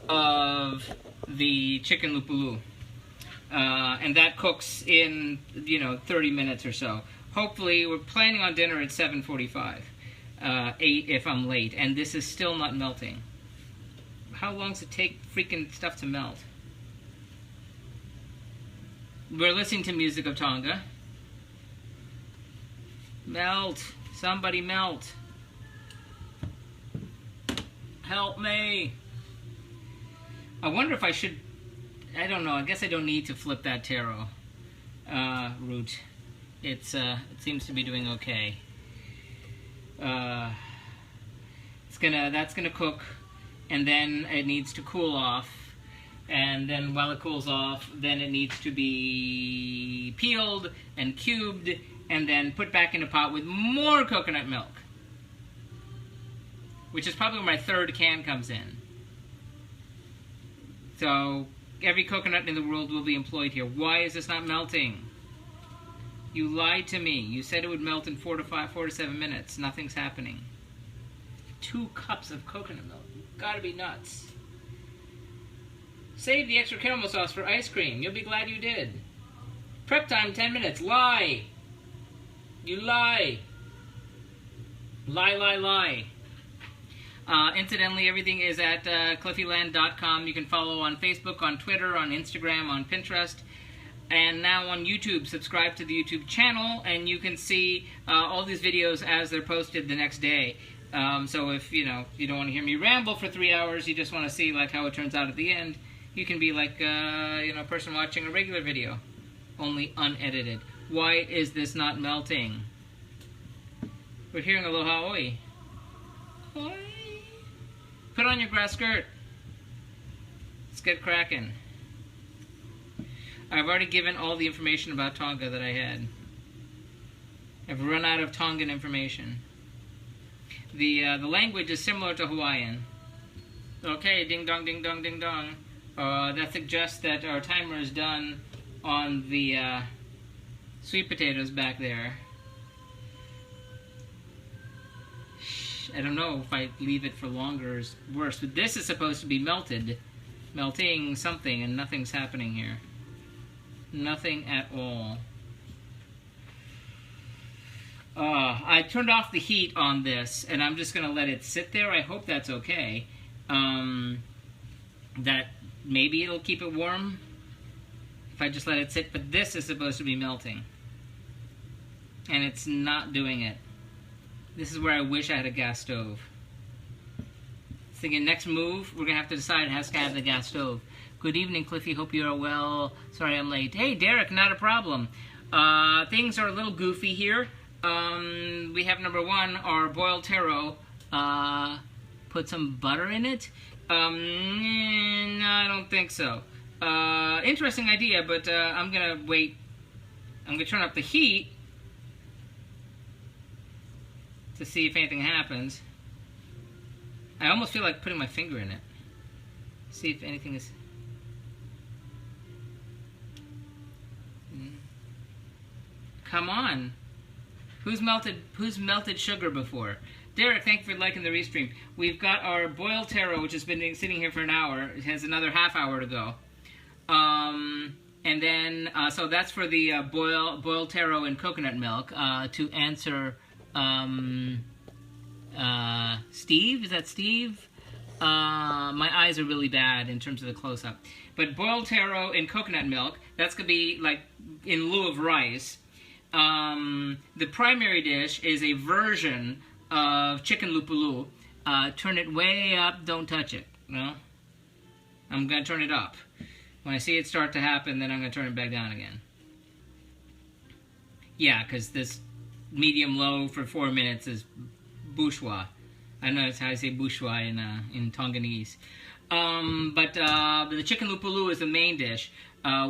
of the chicken lupulu. And that cooks in, 30 minutes or so. Hopefully, we're planning on dinner at 7:45, 8 if I'm late, and this is still not melting. How long does it take freaking stuff to melt? We're listening to music of Tonga. Melt. Somebody melt. Help me. I wonder if I should... I don't know. I guess I don't need to flip that taro root. It seems to be doing okay. That's gonna cook, and then it needs to cool off, and then while it cools off, then it needs to be peeled and cubed, and then put back in a pot with more coconut milk, which is probably where my 3rd can comes in. So every coconut in the world will be employed here. Why is this not melting? You lied to me. You said it would melt in 4 to 7 minutes. Nothing's happening. 2 cups of coconut milk. You've got to be nuts. Save the extra caramel sauce for ice cream. You'll be glad you did. Prep time 10 minutes. Lie. You lie. Lie, lie, lie. Incidentally, everything is at cliffyland.com. You can follow on Facebook, on Twitter, on Instagram, on Pinterest. And now on YouTube, subscribe to the YouTube channel, and you can see all these videos as they're posted the next day. So if, you know, you don't want to hear me ramble for 3 hours, you just want to see, like, how it turns out at the end, you can be like, you know, a person watching a regular video, only unedited. Why is this not melting? We're hearing aloha oi. Oi. Put on your grass skirt. Let's get cracking. I've already given all the information about Tonga that I had. I've run out of Tongan information. The language is similar to Hawaiian. Okay, ding dong, ding dong, ding dong. That suggests that our timer is done on the sweet potatoes back there. I don't know if I leave it for longer is worse, but this is supposed to be melting something, and nothing's happening here. Nothing at all. I turned off the heat on this, and I'm just going to let it sit there. I hope that's okay. That maybe it'll keep it warm if I just let it sit, but this is supposed to be melting. And it's not doing it. This is where I wish I had a gas stove. Thinking next move, we're going to have to decide it has to have the gas stove. Good evening, Cliffy. Hope you are well. Sorry I'm late. Hey, Derek, not a problem. Things are a little goofy here. We have number one, our boiled taro. Put some butter in it. No, I don't think so. Interesting idea, but I'm going to wait. I'm going to turn up the heat to see if anything happens. I almost feel like putting my finger in it. See if anything is... Come on. Who's melted sugar before? Derek, thank you for liking the restream. We've got our boiled taro, which has been sitting here for an hour. It has another half hour to go. And then, so that's for the boiled taro and coconut milk. To answer, Steve? Is that Steve? My eyes are really bad in terms of the close-up. But boiled taro and coconut milk, that's going to be like in lieu of rice. The primary dish is a version of chicken lupulu. Turn it way up, don't touch it. No? I'm going to turn it up. When I see it start to happen, then I'm going to turn it back down again. Yeah, because this medium-low for 4 minutes is bourgeois. I know that's how I say bourgeois in Tonganese. But the chicken lupulu is the main dish,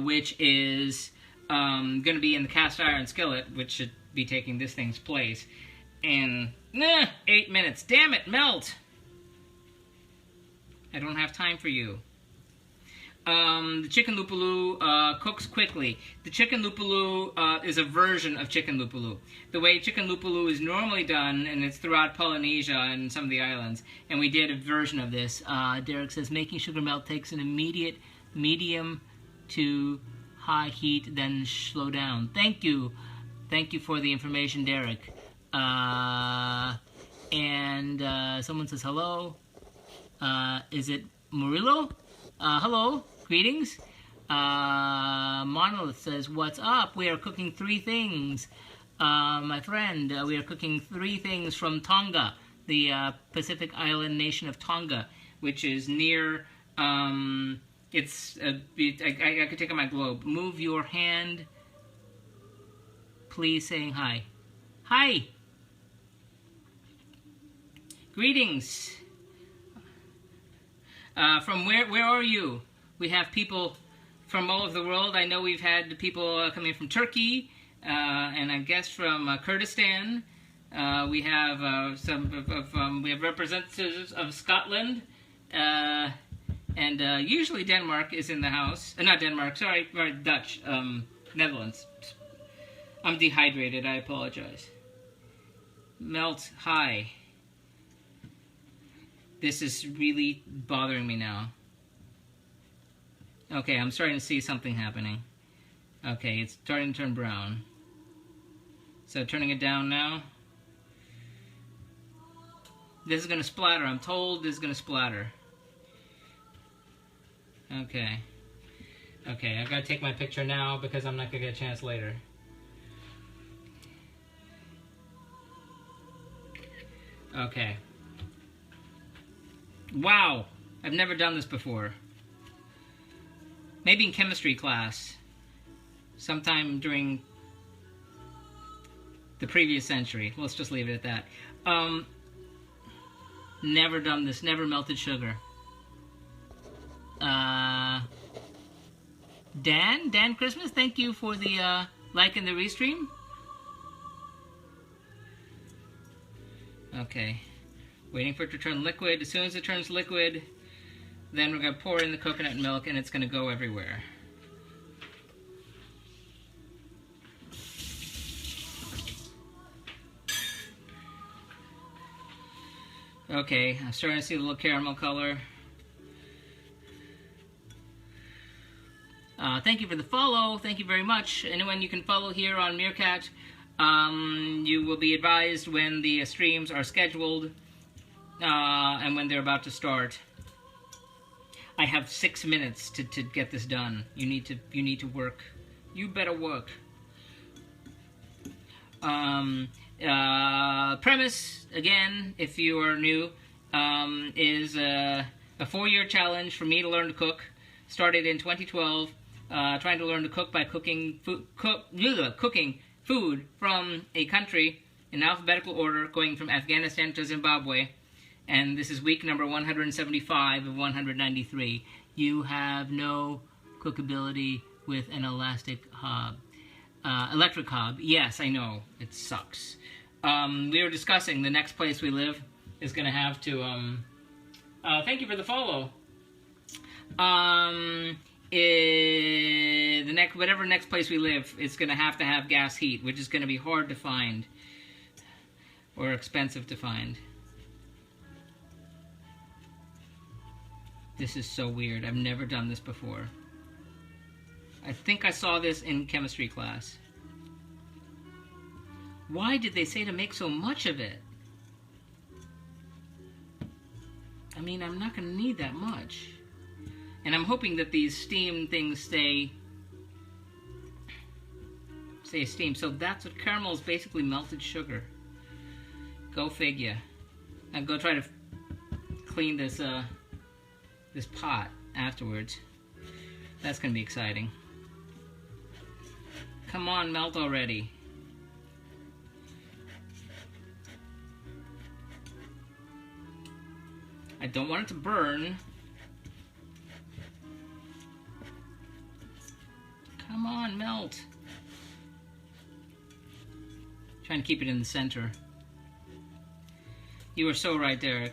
which is... going to be in the cast iron skillet, which should be taking this thing's place. And, 8 minutes. Damn it, melt! I don't have time for you. The chicken lupulu cooks quickly. The chicken lupulu is a version of chicken lupulu. The way chicken lupulu is normally done, and it's throughout Polynesia and some of the islands, and we did a version of this. Derek says, making sugar melt takes an immediate medium to high heat, then slow down. Thank you. Thank you for the information, Derek. And someone says hello. Is it Murillo? Hello. Greetings. Monolith says, what's up? We are cooking 3 things. My friend, we are cooking 3 things from Tonga, the Pacific island nation of Tonga, which is near... It's I could take on my globe. Move your hand, please, saying hi. Hi. Greetings. From where are you? We have people from all over the world. I know we've had people coming from Turkey, and I guess from Kurdistan. We have we have representatives of Scotland. And usually Denmark is in the house. Not Denmark, sorry, Dutch. Netherlands. I'm dehydrated, I apologize. Melt high. This is really bothering me now. Okay, I'm starting to see something happening. Okay, it's starting to turn brown. So turning it down now. This is going to splatter. I'm told this is going to splatter. Okay. Okay, I've got to take my picture now because I'm not going to get a chance later. Okay. Wow! I've never done this before. Maybe in chemistry class. Sometime during the previous century. Let's just leave it at that. Never done this. Never melted sugar. Dan Christmas, thank you for the like and the restream. Okay. Waiting for it to turn liquid. As soon as it turns liquid, then we're going to pour in the coconut milk and it's going to go everywhere. Okay, I'm starting to see a little caramel color. Thank you for the follow. Thank you very much. Anyone you can follow here on Meerkat. You will be advised when the streams are scheduled and when they're about to start. I have 6 minutes to get this done. You need to work. You better work. Premise, again, if you are new, is a 4-year challenge for me to learn to cook. Started in 2012, trying to learn to cook by cooking food from a country in alphabetical order, going from Afghanistan to Zimbabwe. And this is week number 175 of 193. You have no cookability with an electric hob. Yes, I know. It sucks. We were discussing the next place we live is going to have to... thank you for the follow. Whatever next place we live, it's going to have gas heat, which is going to be hard to find. Or expensive to find. This is so weird. I've never done this before. I think I saw this in chemistry class. Why did they say to make so much of it? I mean, I'm not going to need that much. And I'm hoping that these steam things stay steamed. So that's what caramel is, basically melted sugar. Go figure. I'll go try to clean this this pot afterwards. That's going to be exciting. Come on, melt already. I don't want it to burn. Come on, melt. Trying to keep it in the center. You were so right, Derek.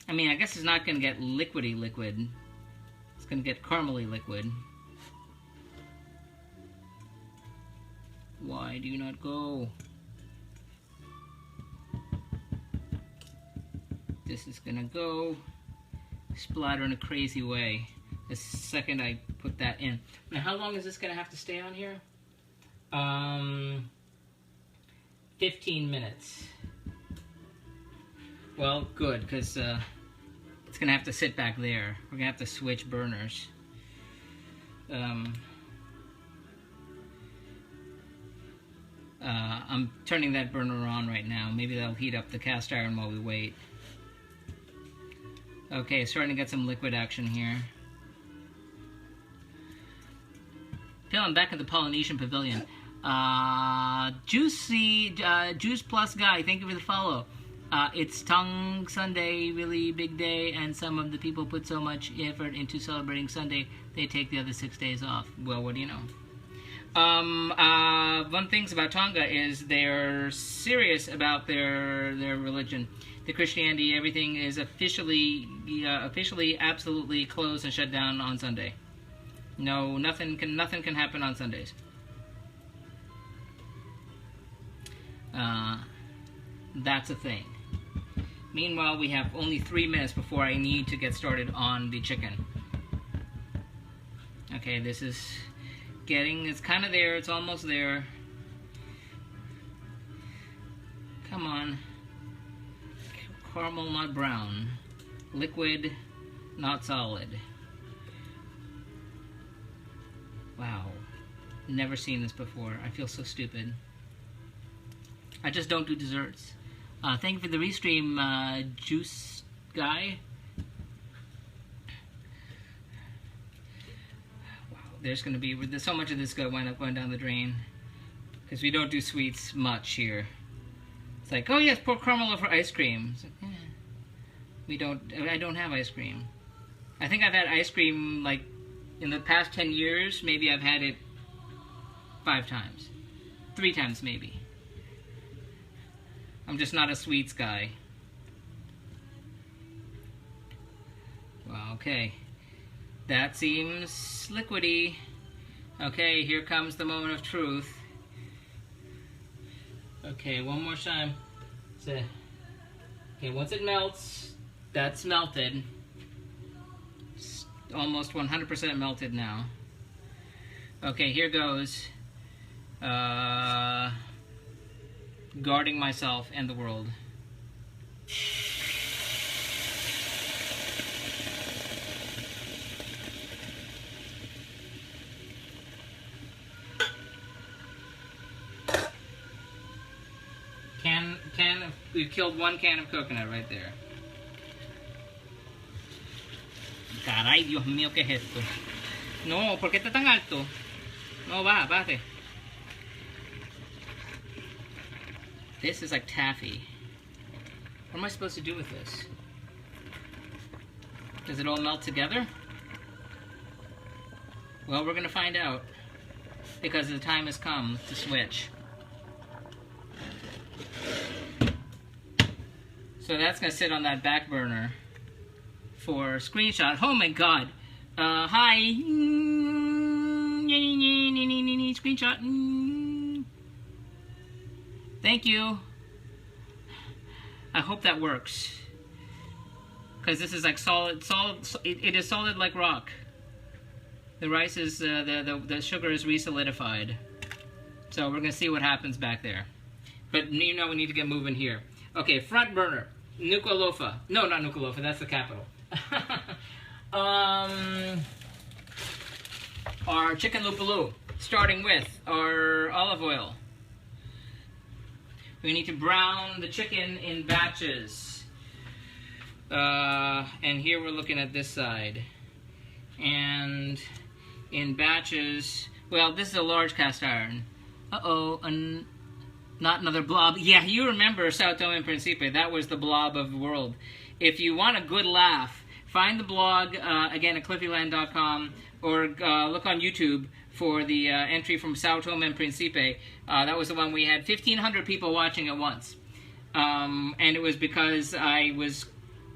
I mean, I guess it's not going to get liquidy liquid. It's going to get caramely liquid. Why do you not go? This is going to go splatter in a crazy way the second I put that in. Now, how long is this going to have to stay on here? 15 minutes. Well, good, because it's going to have to sit back there. We're going to have to switch burners. I'm turning that burner on right now. Maybe that'll heat up the cast iron while we wait. Okay, starting to get some liquid action here. Feeling back at the Polynesian Pavilion. Juice Plus Guy, thank you for the follow. It's Tonga Sunday, really big day, and some of the people put so much effort into celebrating Sunday, they take the other 6 days off. Well, what do you know? One thing about Tonga is they're serious about their religion. The Christianity, everything is officially absolutely closed and shut down on Sunday. No, nothing can happen on Sundays. That's a thing. Meanwhile, we have only 3 minutes before I need to get started on the chicken. Okay, this is it's kind of there, it's almost there. Come on. Caramel, not brown. Liquid, not solid. Wow. Never seen this before. I feel so stupid. I just don't do desserts. Thank you for the restream, Juice Guy. Wow, there's so much of this going to wind up going down the drain. Because we don't do sweets much here. It's like, oh yes, pour caramel over ice cream. It's like, I don't have ice cream. I think I've had ice cream, like, in the past 10 years, maybe I've had it 5 times. 3 times, maybe. I'm just not a sweets guy. Well, okay. That seems liquidy. Okay, here comes the moment of truth. Okay, one more time. Okay, once it melts, that's melted. It's almost 100% melted now. Okay, here goes. Guarding myself and the world. We've killed 1 can of coconut right there. Caray, Dios mío, ¿qué es esto? No, ¿por qué está tan alto? No, bájate. This is like taffy. What am I supposed to do with this? Does it all melt together? Well, we're gonna find out. Because the time has come to switch. So that's gonna sit on that back burner for screenshot. Oh my god. Hi. Screenshot. Thank you. I hope that works. Because this is like solid, it is solid like rock. The rice is, the sugar is re-solidified. So we're gonna see what happens back there. But you know we need to get moving here. Okay, front burner. Nuku'alofa. No, not Nuku'alofa, that's the capital. Our chicken lupulu, starting with our olive oil. We need to brown the chicken in batches. And here we're looking at this side. And in batches, well, this is a large cast iron. Uh-oh, not another blob. Yeah, you remember Sao Tome and Principe. That was the blob of the world. If you want a good laugh, find the blog, again, at cliffyland.com, or look on YouTube for the entry from Sao Tome and Principe. That was the one we had 1,500 people watching at once. And it was because I was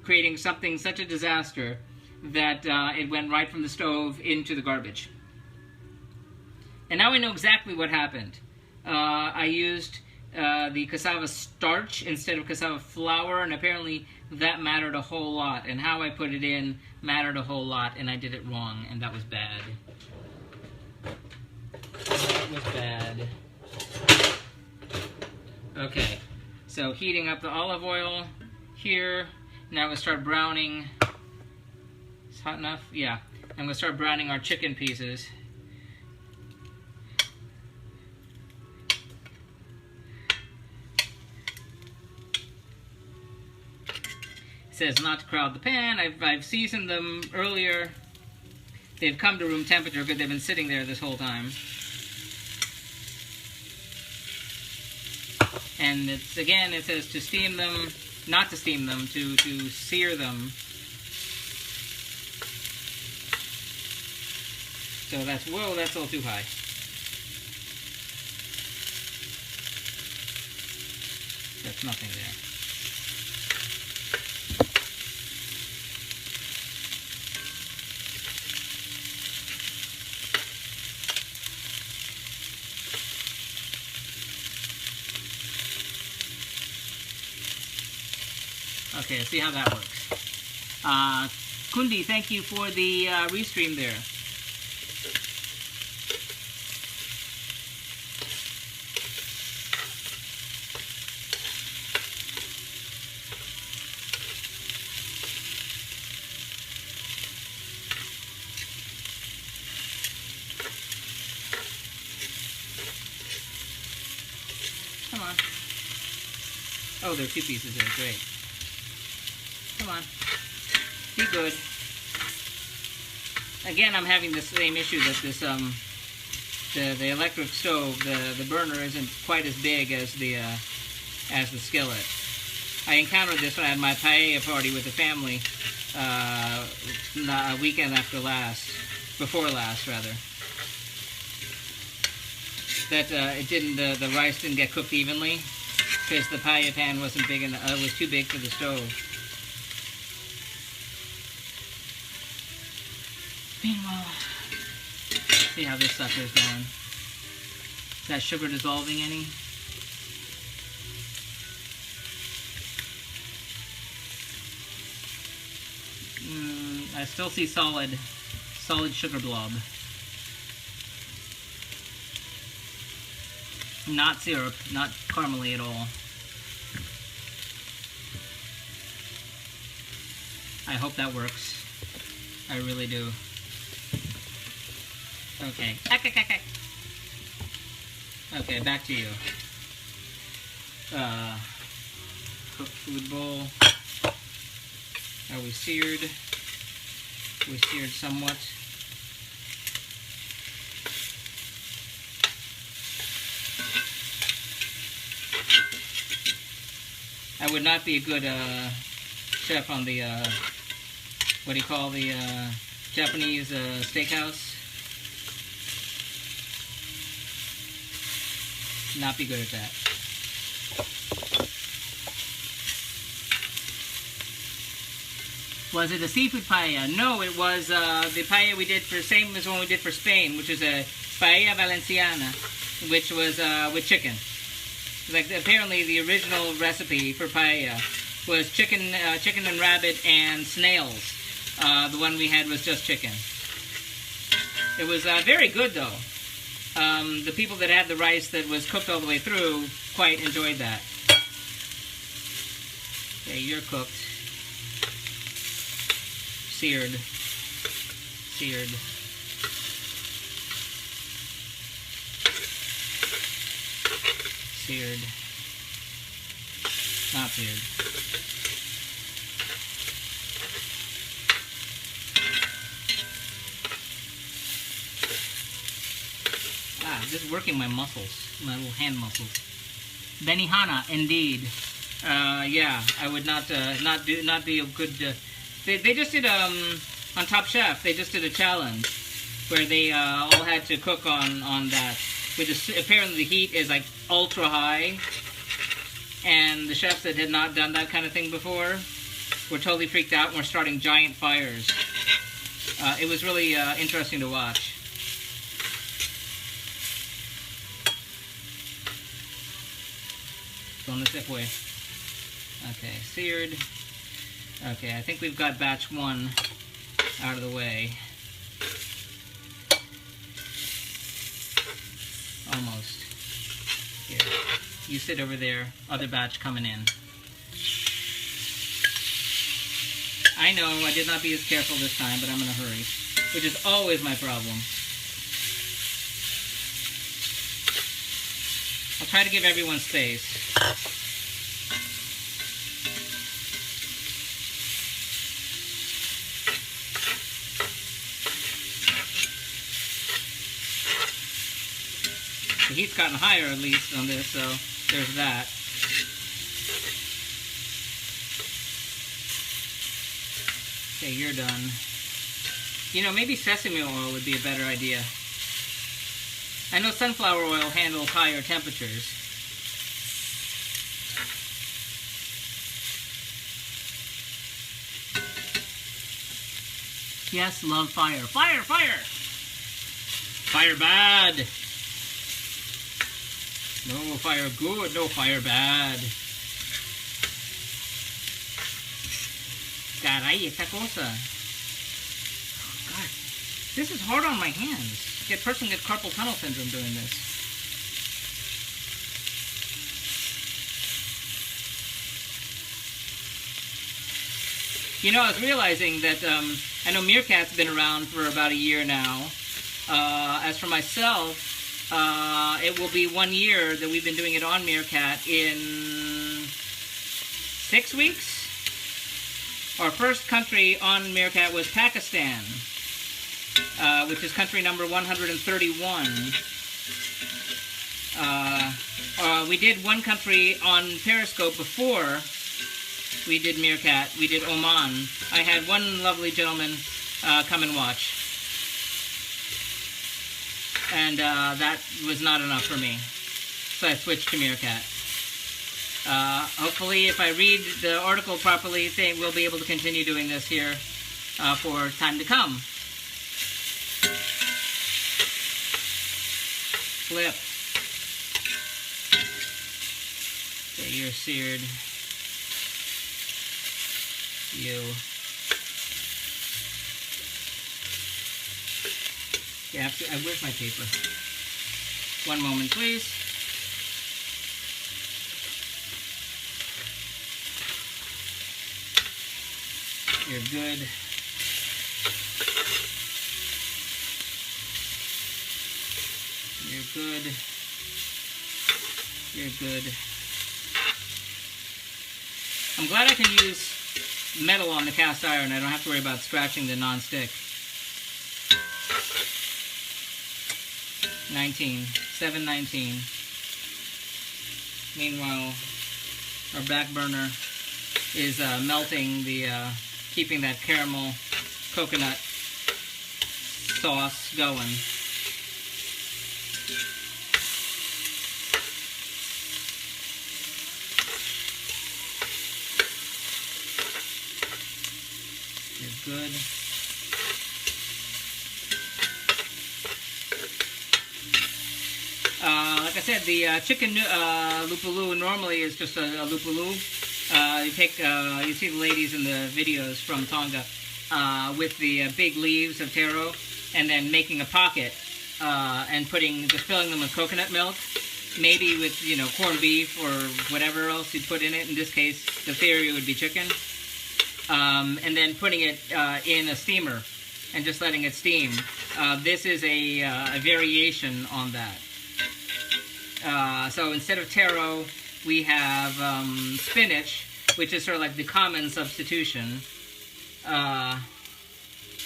creating something, such a disaster, that it went right from the stove into the garbage. And now I know exactly what happened. I used the cassava starch instead of cassava flour, and apparently that mattered a whole lot, and how I put it in mattered a whole lot, and I did it wrong, and that was bad. That was bad. Okay, so heating up the olive oil here. Now I'm going to start browning. It's hot enough? Yeah. I'm going to start browning our chicken pieces. Says not to crowd the pan. I've seasoned them earlier. They've come to room temperature, but they've been sitting there this whole time. And it's, again, it says to steam them, not to steam them, to sear them. So that's, whoa, that's a little too high. That's nothing there. Okay, let's see how that works. Kundi, thank you for the restream there. Come on. Oh, there are 2 pieces there. Great. Come on. Be good. Again, I'm having the same issue that this the electric stove, the burner isn't quite as big as the skillet. I encountered this when I had my paella party with the family a weekend before last rather. That the rice didn't get cooked evenly because the paella pan wasn't big enough. It was too big for the stove. Meanwhile, see how this sucker's going. Is that sugar dissolving any? I still see solid sugar blob. Not syrup, not caramely at all. I hope that works. I really do. Okay. Okay, back to you. Cooked food bowl. Are we seared? We seared somewhat. I would not be a good chef on the what do you call the Japanese steakhouse. Not be good at that. Was it a seafood paella? No, it was the paella we did for, same as one we did for Spain, which is a paella valenciana, which was with chicken. Like apparently the original recipe for paella was chicken and rabbit and snails. The one we had was just chicken. It was very good though. The people that had the rice that was cooked all the way through quite enjoyed that. Okay, you're cooked. Seared. Not seared. Just working my muscles, my little hand muscles. Benihana, indeed. Yeah, I would not be a good. They just did on Top Chef. They just did a challenge where they all had to cook on that. Apparently the heat is like ultra high, and the chefs that had not done that kind of thing before were totally freaked out and were starting giant fires. It was really interesting to watch. Going the zip way. Okay, seared. Okay, I think we've got batch 1 out of the way. Almost. Here. You sit over there. Other batch coming in. I know I did not be as careful this time, but I'm in a hurry. Which is always my problem. I'll try to give everyone space. The heat's gotten higher at least on this, so there's that. Okay, you're done. You know, maybe sesame oil would be a better idea. I know sunflower oil handles higher temperatures. Yes, love fire. Fire, fire! Fire bad! No fire good, no fire bad. Caray, esta cosa. Oh, God. This is hard on my hands. A person gets carpal tunnel syndrome doing this. You know, I was realizing that I know Meerkat's been around for about a year now. As for myself, it will be 1 year that we've been doing it on Meerkat in 6 weeks. Our first country on Meerkat was Pakistan, which is country number 131. We did one country on Periscope before we did Meerkat. We did Oman. I had one lovely gentleman come and watch. And that was not enough for me. So I switched to Meerkat. Hopefully, if I read the article properly, we'll be able to continue doing this here for time to come. Flip. Okay, you're seared. You. Yeah, where's my paper? One moment, please. You're good. You're good. You're good. I'm glad I can use metal on the cast iron. I don't have to worry about scratching the non-stick. 719. Meanwhile, our back burner is melting the, keeping that caramel coconut sauce going. You're good. Like I said, the chicken lupulu normally is just a lupulu. You see the ladies in the videos from Tonga with the big leaves of taro, and then making a pocket and just filling them with coconut milk, maybe with corned beef or whatever else you'd put in it. In this case, the theory would be chicken, and then putting it in a steamer and just letting it steam. This is a variation on that. So instead of taro, we have spinach, which is sort of like the common substitution.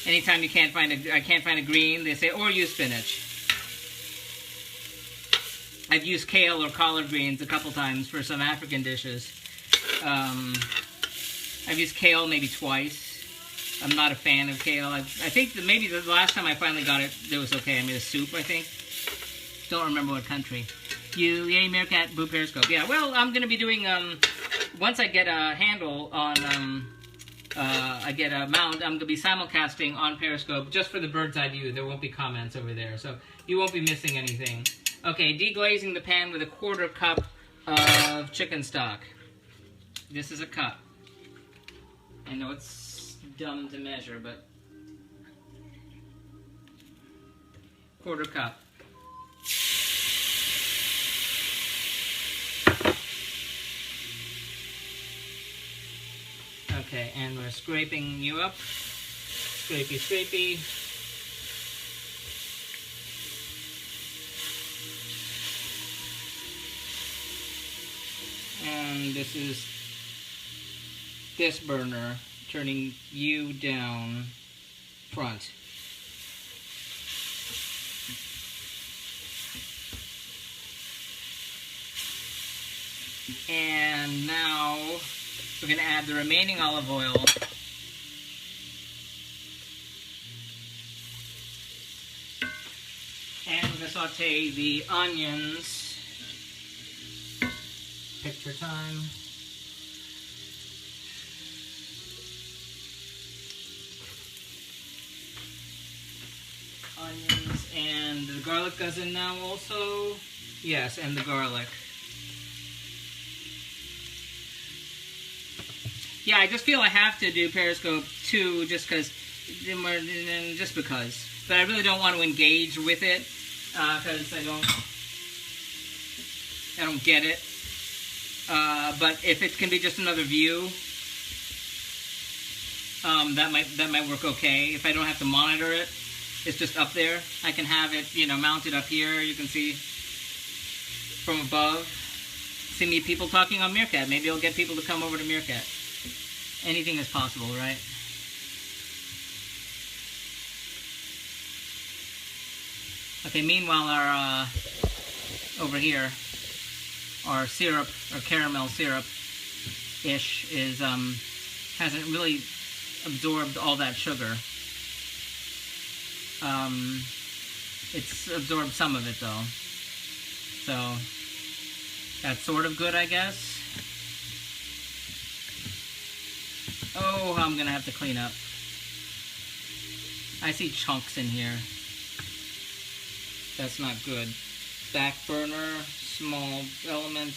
Anytime I can't find a green, they say, or use spinach. I've used kale or collard greens a couple times for some African dishes. I've used kale maybe twice. I'm not a fan of kale. I think that maybe the last time I finally got it was okay. I made a soup, I think. Don't remember what country. Yay, Meerkat, Boo Periscope. Yeah, well, I'm going to be doing, once I get a handle on, I get a mount, I'm going to be simulcasting on Periscope just for the bird's eye view. There won't be comments over there, so you won't be missing anything. Okay, deglazing the pan with a 1/4 cup of chicken stock. This is a cup. I know it's dumb to measure, but 1/4 cup. Okay, and we're scraping you up. Scrapey, scrapey. And this is this burner, turning you down front. And now we're going to add the remaining olive oil. And we're going to saute the onions. Picture time. Onions, and the garlic goes in now also. Yes, and the garlic. Yeah, I just feel I have to do Periscope too, just because. But I really don't want to engage with it because I don't get it. But if it can be just another view, that might work okay. If I don't have to monitor it, is just up there. I can have it, you know, mounted up here. You can see from above. See me people talking on Meerkat. Maybe I'll get people to come over to Meerkat. Anything is possible, right? Okay, meanwhile, our, over here, our syrup, or caramel syrup-ish is, hasn't really absorbed all that sugar. It's absorbed some of it, though. So, that's sort of good, I guess. Oh, I'm gonna have to clean up. I see chunks in here. That's not good. Back burner, small element.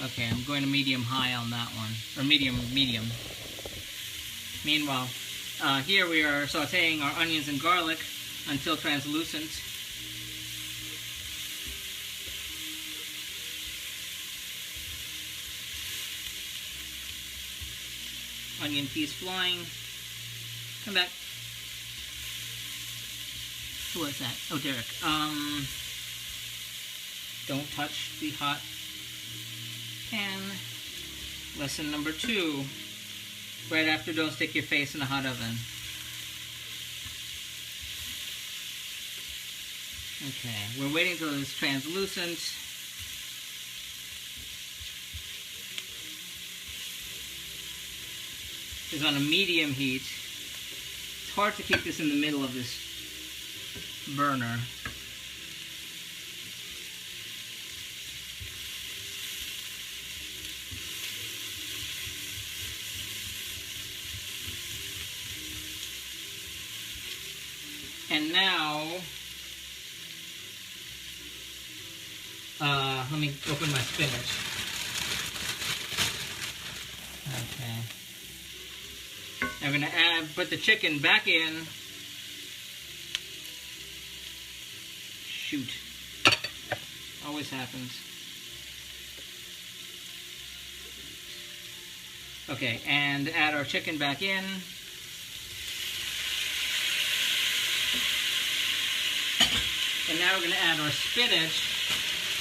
Okay, I'm going to medium-high on that one. Or medium. Meanwhile, here we are sauteing our onions and garlic until translucent. Onion piece flying. Come back. Who was that? Oh, Derek. Don't touch the hot pan. Lesson number 2. Right after, don't stick your face in a hot oven. Okay, we're waiting until it's translucent. It's on a medium heat. It's hard to keep this in the middle of this burner. And now, let me open my spinach. Okay. I'm gonna put the chicken back in. Shoot. Always happens. Okay, and add our chicken back in. And now we're going to add our spinach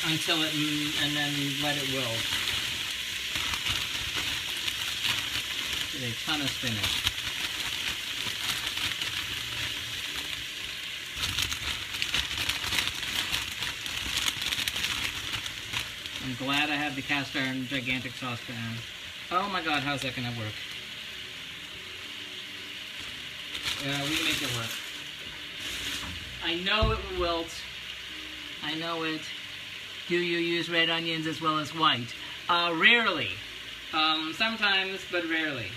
until it, and then let it wilt. With a ton of spinach. I'm glad I have the cast iron gigantic saucepan. Oh my god, how's that going to work? We can make it work. I know it will wilt. I know it. Do you use red onions as well as white? Rarely. Sometimes, but rarely.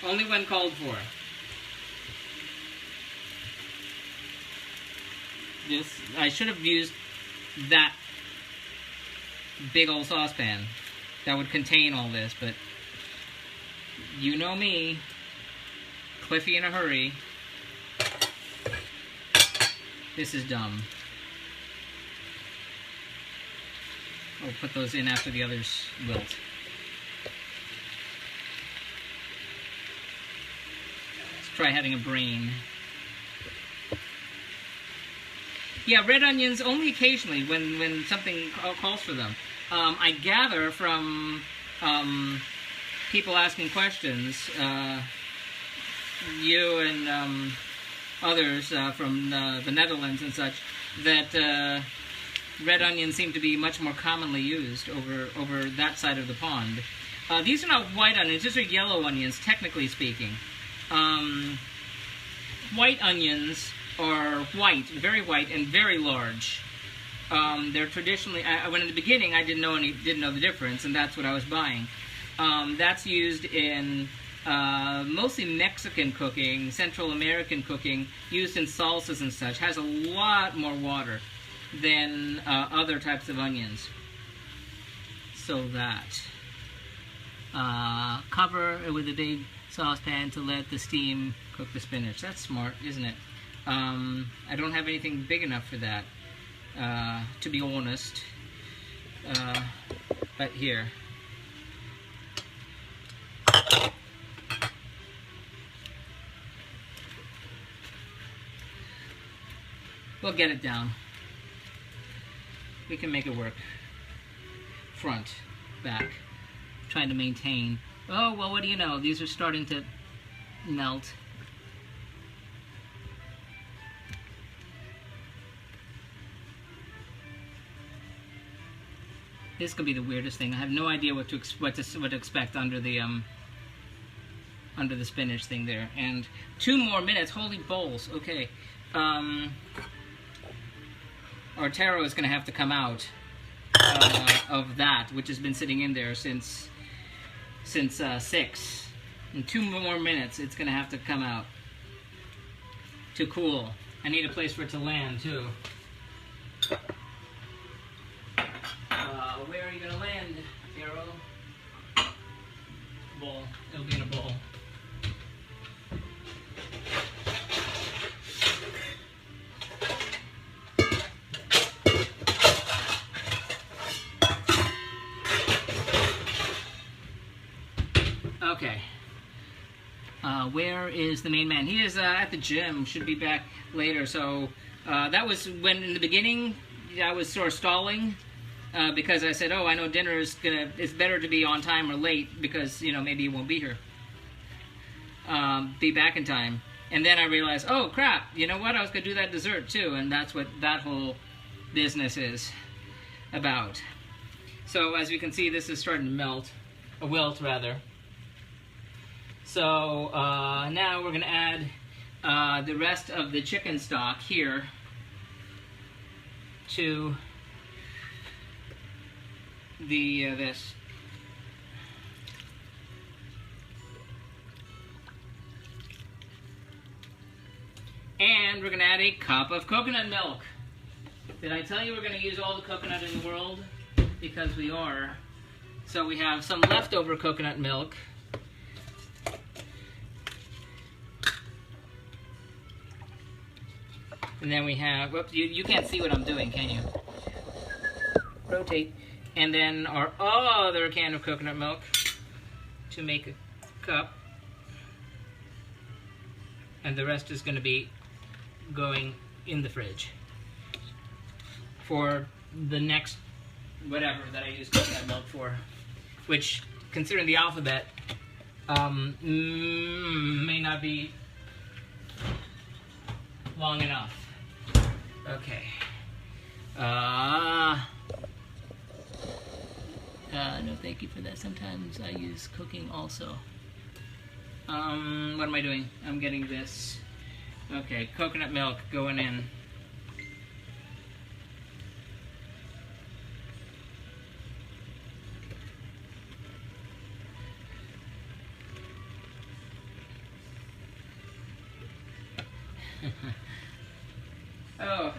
Only when called for. I should have used that big old saucepan that would contain all this, but you know me. Cliffy in a hurry. This is dumb. I'll put those in after the others wilt. Let's try having a brain. Yeah, red onions only occasionally when something calls for them. I gather from people asking questions, you and others from the Netherlands and such, that red onions seem to be much more commonly used over that side of the pond. These are not white onions, these are yellow onions, technically speaking. White onions are white, very white, and very large. They're traditionally, when in the beginning I didn't know the difference, and that's what I was buying. That's used in mostly Mexican cooking, Central American cooking, used in salsas and such. Has a lot more water than other types of onions. So that. Cover it with a big saucepan to let the steam cook the spinach. That's smart, isn't it? I don't have anything big enough for that, to be honest. But here. We'll get it down. We can make it work. Front, back. Trying to maintain. Oh, well, what do you know? These are starting to melt. This could be the weirdest thing. I have no idea what to expect under the spinach thing there. And 2 more minutes. Holy bowls. Okay. Our taro is going to have to come out of that, which has been sitting in there since 6. In 2 more minutes, it's going to have to come out to cool. I need a place for it to land too. Where are you going to land, taro? Bowl. It'll be in a bowl. Okay. Where is the main man? He is at the gym. Should be back later. So that was when in the beginning I was sort of stalling because I said, "Oh, I know dinner is gonna. It's better to be on time or late because maybe he won't be here. Be back in time." And then I realized, oh crap! You know what? I was gonna do that dessert too, and that's what that whole business is about. So as you can see, this is starting to melt, a wilt rather. So now we're going to add the rest of the chicken stock here to the this. And we're going to add a cup of coconut milk. Did I tell you we're going to use all the coconut in the world? Because we are. So we have some leftover coconut milk. And then we have, whoops, you can't see what I'm doing, can you? Rotate. And then our other can of coconut milk to make a cup. And the rest is going to be going in the fridge for the next whatever that I use coconut milk for. Which, considering the alphabet, may not be long enough. Okay. No, thank you for that. Sometimes I use cooking also. What am I doing? I'm getting this. Okay, coconut milk going in. Oh.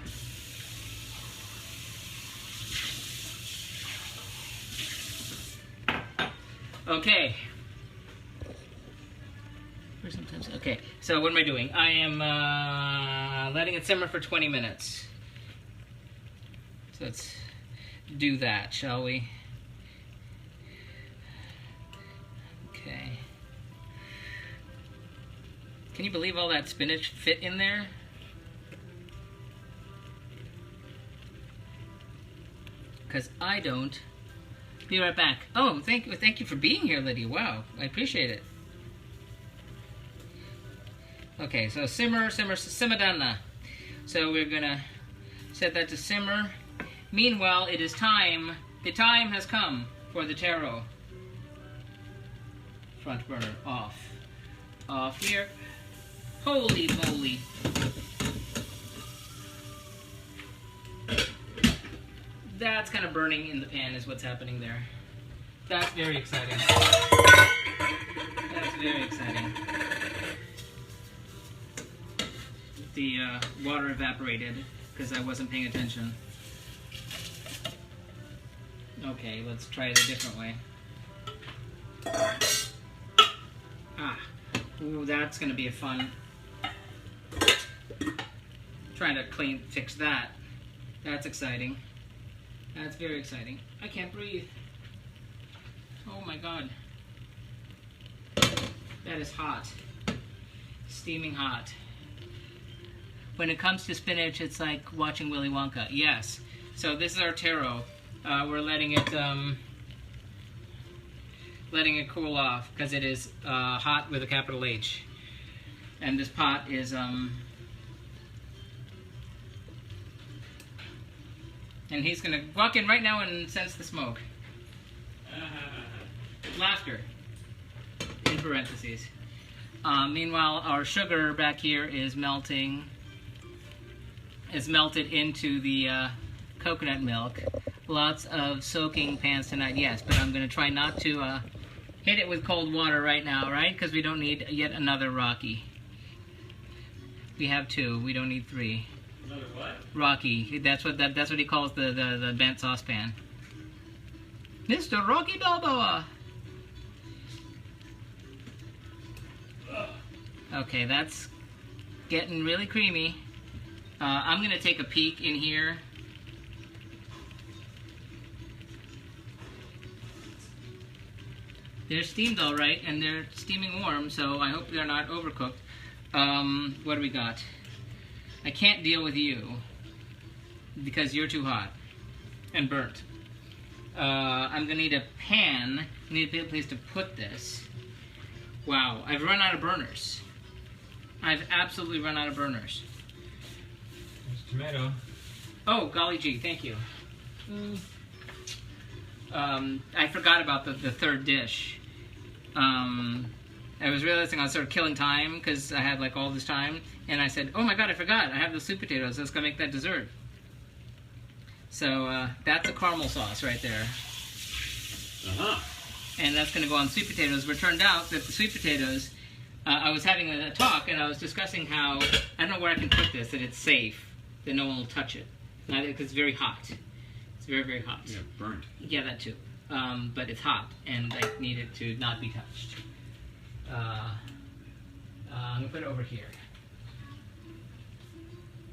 Okay. Or sometimes, okay, so what am I doing? I am letting it simmer for 20 minutes. So let's do that, shall we? Okay. Can you believe all that spinach fit in there? Because I don't. Be right back. Oh, thank you for being here, Lydia. Wow, I appreciate it. Okay, so simmer dana. So we're gonna set that to simmer. Meanwhile, it is time. The time has come for the taro. Front burner off. Off here. Holy moly. That's kind of burning in the pan is what's happening there. That's very exciting. That's very exciting. The water evaporated because I wasn't paying attention. Okay, let's try it a different way. Ah, ooh, that's gonna be a fun. Trying to fix that. That's exciting. That's very exciting. I can't breathe. Oh my god. That is hot. Steaming hot. when it comes to spinach, it's like watching Willy Wonka. Yes. So this is our taro. We're letting it cool off because it is hot with a capital H. And this pot is and he's gonna walk in right now and sense the smoke. Laughter. In parentheses. Meanwhile, our sugar back here is melting. Is melted into the coconut milk. Lots of soaking pans tonight, yes, but I'm going to try not to hit it with cold water right now, right? Because we don't need yet another Rocky. We have 2. We don't need 3. Another what? Rocky. That's what he calls the bent saucepan. Mr. Rocky Balboa. Okay, that's getting really creamy. I'm gonna take a peek in here. They're steamed all right, and they're steaming warm, so I hope they're not overcooked. What do we got? I can't deal with you because you're too hot and burnt. I'm gonna need a pan. I need a place to put this. Wow, I've run out of burners. I've absolutely run out of burners. There's tomato. Oh, golly gee, thank you. I forgot about the third dish. I was realizing I was sort of killing time because I had like all this time, and I said, oh my god, I forgot, I have the sweet potatoes, let's go make that dessert. So that's a caramel sauce right there. Uh-huh. And that's going to go on sweet potatoes, but it turned out that the sweet potatoes, I was having a talk and I was discussing how, I don't know where I can put this, that it's safe, that no one will touch it. Because it's very hot. It's very, very hot. Yeah, burnt. Yeah, that too. But it's hot and I need it to not be touched. I'm going to put it over here.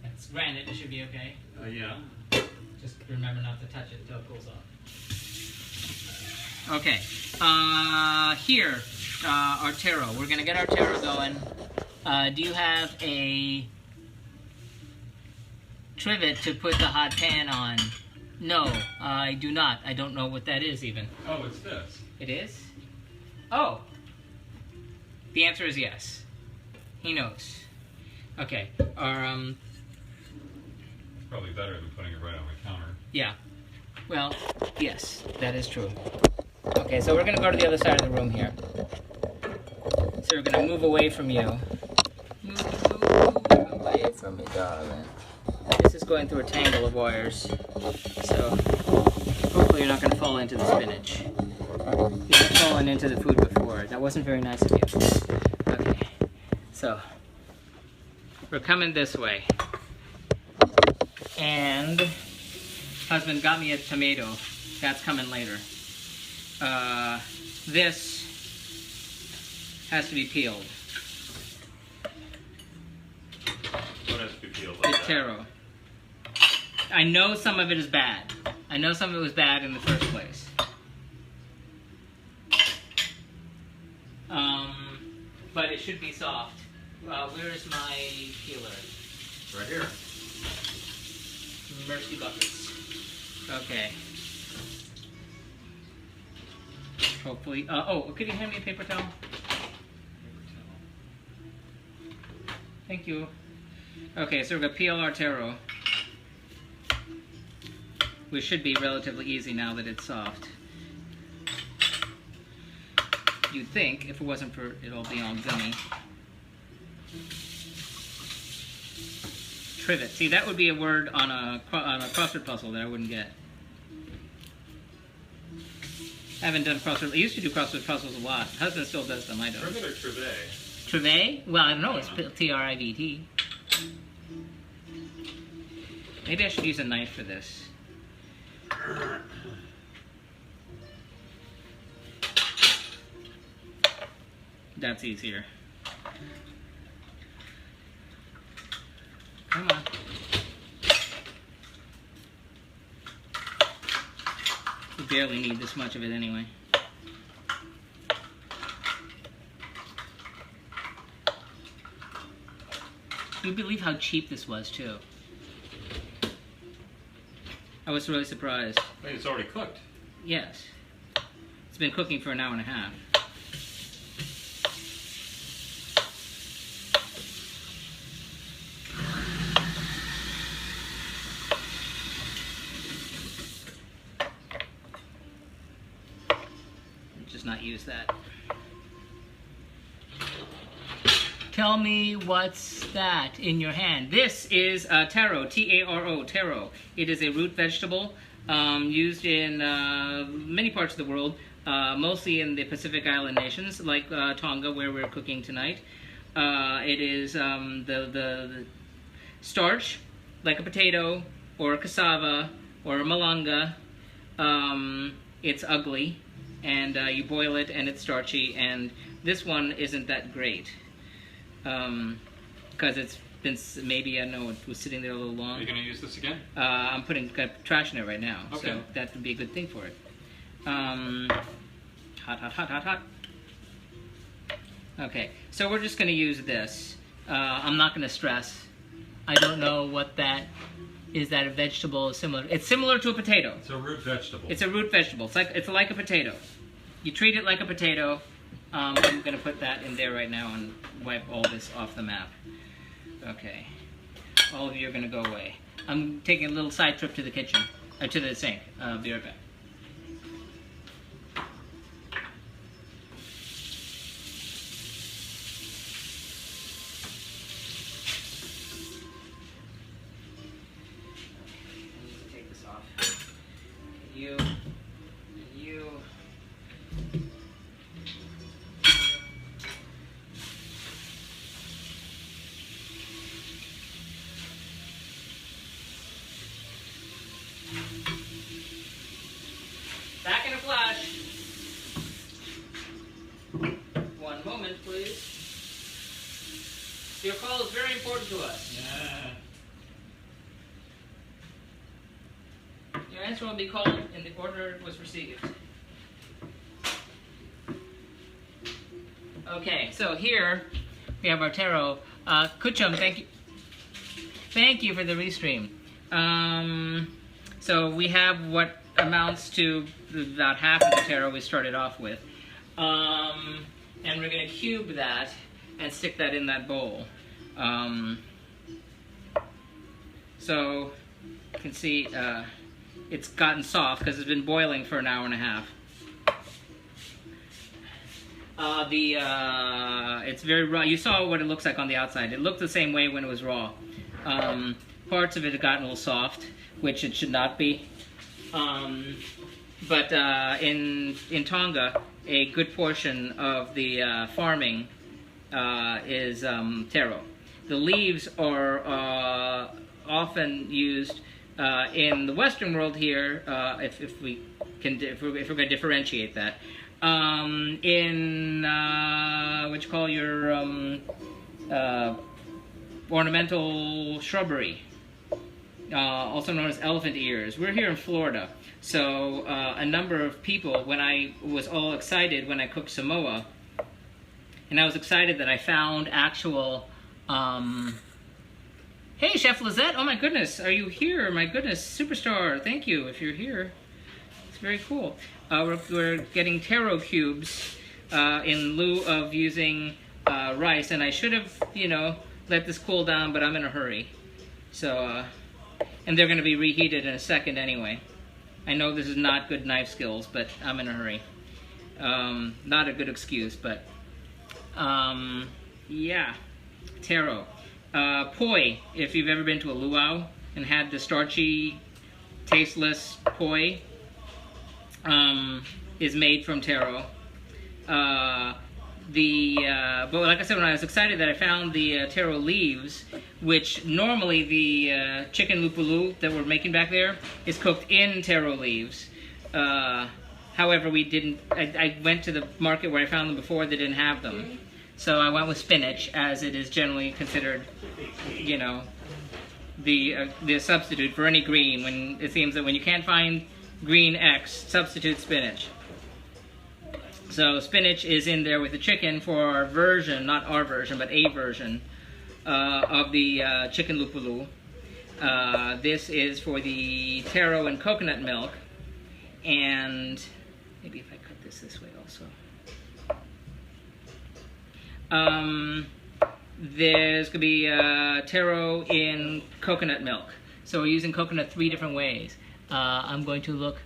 It's granite, it should be okay. Yeah. Just remember not to touch it until it cools off. Okay, here, our taro. We're gonna get our taro going. Do you have a trivet to put the hot pan on? No, I do not. I don't know what that is even. Oh, it's this. It is? Oh. The answer is yes. He knows. Okay, our, It's probably better than putting it right on my counter. yeah. Well, yes, that is true. Okay, so we're going to go to the other side of the room here. So we're going to move away from you. Move away from me, darling. This is going through a tangle of wires. So hopefully you're not going to fall into the spinach. You've fallen into the food before. That wasn't very nice of you. Okay, so we're coming this way. And husband got me a tomato. That's coming later. This has to be peeled. What has to be peeled? The taro. I know some of it is bad. I know some of it was bad in the first place. But it should be soft. Where's my peeler? Right here. Mercy buckets. Okay. Hopefully. Oh, could you hand me a paper towel? Thank you. Okay, so we're gonna peel our taro. Which should be relatively easy now that it's soft. You'd think, if it wasn't for it all being all gummy. Trivet. See, that would be a word on a crossword puzzle that I wouldn't get. I haven't done crossword. I used to do crossword puzzles a lot. Husband still does them. I don't. Trivet or trivet? Trivet? Well, I don't know. It's T-R-I-V-T. Maybe I should use a knife for this. That's easier. Come on. You barely need this much of it anyway. You believe how cheap this was too. I was really surprised. Wait, it's already cooked. Yes. It's been cooking for an hour and a half. Just not use that. Tell me what's that in your hand. This is taro, T-A-R-O, taro. It is a root vegetable used in many parts of the world, mostly in the Pacific Island nations, like Tonga, where we're cooking tonight. It is the starch, like a potato, or a cassava, or a malanga. It's ugly, and you boil it, and it's starchy, and this one isn't that great. Because it's been, maybe, I don't know, it was sitting there a little long. Are you going to use this again? I'm putting trash in it right now, okay. So that would be a good thing for it. Hot, hot, hot, hot, hot. Okay, so we're just going to use this. I'm not going to stress. I don't know what that is. That a vegetable is similar? It's similar to a potato. It's a root vegetable. It's a root vegetable. It's like a potato. You treat it like a potato. I'm going to put that in there right now and wipe all this off the map. Okay. All of you are going to go away. I'm taking a little side trip to the kitchen, to the sink. I'll be right back. I need to take this off. You. Back in a flash. One moment, please. Your call is very important to us. Yeah. Your answer will be called in the order it was received. Okay, so here we have our taro. Kuchum, thank you. Thank you for the restream. So we have what amounts to about half of the taro we started off with. And we're going to cube that and stick that in that bowl. So you can see it's gotten soft because it's been boiling for an hour and a half. It's very raw. You saw what it looks like on the outside. It looked the same way when it was raw. Parts of it have gotten a little soft, which it should not be. But in Tonga, a good portion of the farming is taro. The leaves are often used in the Western world here, if we're going to differentiate that. In what you call your ornamental shrubbery, also known as elephant ears. We're here in Florida, so a number of people, when I was all excited when I cooked Samoa, and I was excited that I found actual, hey Chef Lizette, oh my goodness, are you here? My goodness, superstar, thank you if you're here. It's very cool. We're getting taro cubes in lieu of using rice, and I should have, let this cool down, but I'm in a hurry. So, and they're going to be reheated in a second anyway. I know this is not good knife skills, but I'm in a hurry. Not a good excuse, but yeah, taro. Poi, if you've ever been to a luau and had the starchy, tasteless poi, is made from taro. But like I said, when I was excited that I found the taro leaves, which normally the chicken lupulu that we're making back there is cooked in taro leaves. However, we didn't. I went to the market where I found them before; they didn't have them, so I went with spinach, as it is generally considered, the substitute for any green. When it seems that when you can't find green X, substitute spinach. So spinach is in there with the chicken for our version, not our version, but a version of the chicken lupulu. This is for the taro and coconut milk, and maybe if I cut this way also. There's going to be taro in coconut milk. So we're using coconut 3 different ways. I'm going to look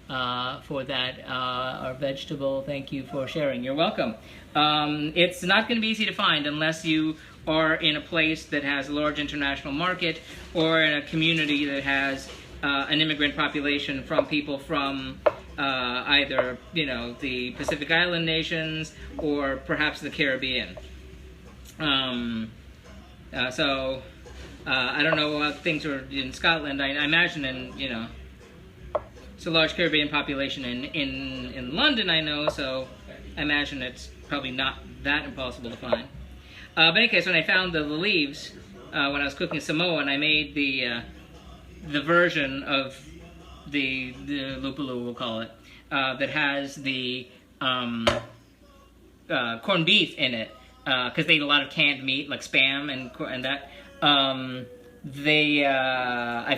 for that, our vegetable. Thank you for sharing. You're welcome. It's not going to be easy to find unless you are in a place that has a large international market or in a community that has an immigrant population from people from either, you know, the Pacific Island nations or perhaps the Caribbean. I don't know how things are in Scotland. I imagine in, you know, it's a large Caribbean population in London, I know, so I imagine it's probably not that impossible to find. But in any case, when I found the leaves, when I was cooking Samoan, I made the version of the lupulu, we'll call it, that has the corned beef in it, because they eat a lot of canned meat, like Spam and that. I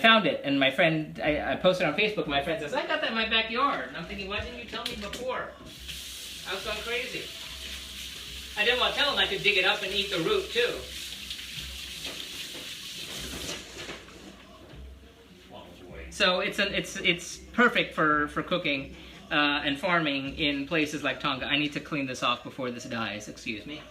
found it, and my friend, I posted on Facebook, my friend says, I got that in my backyard. And I'm thinking, why didn't you tell me before? I was going crazy. I didn't want to tell him I could dig it up and eat the root, too. So it's perfect for cooking and farming in places like Tonga. I need to clean this off before this dies, excuse me.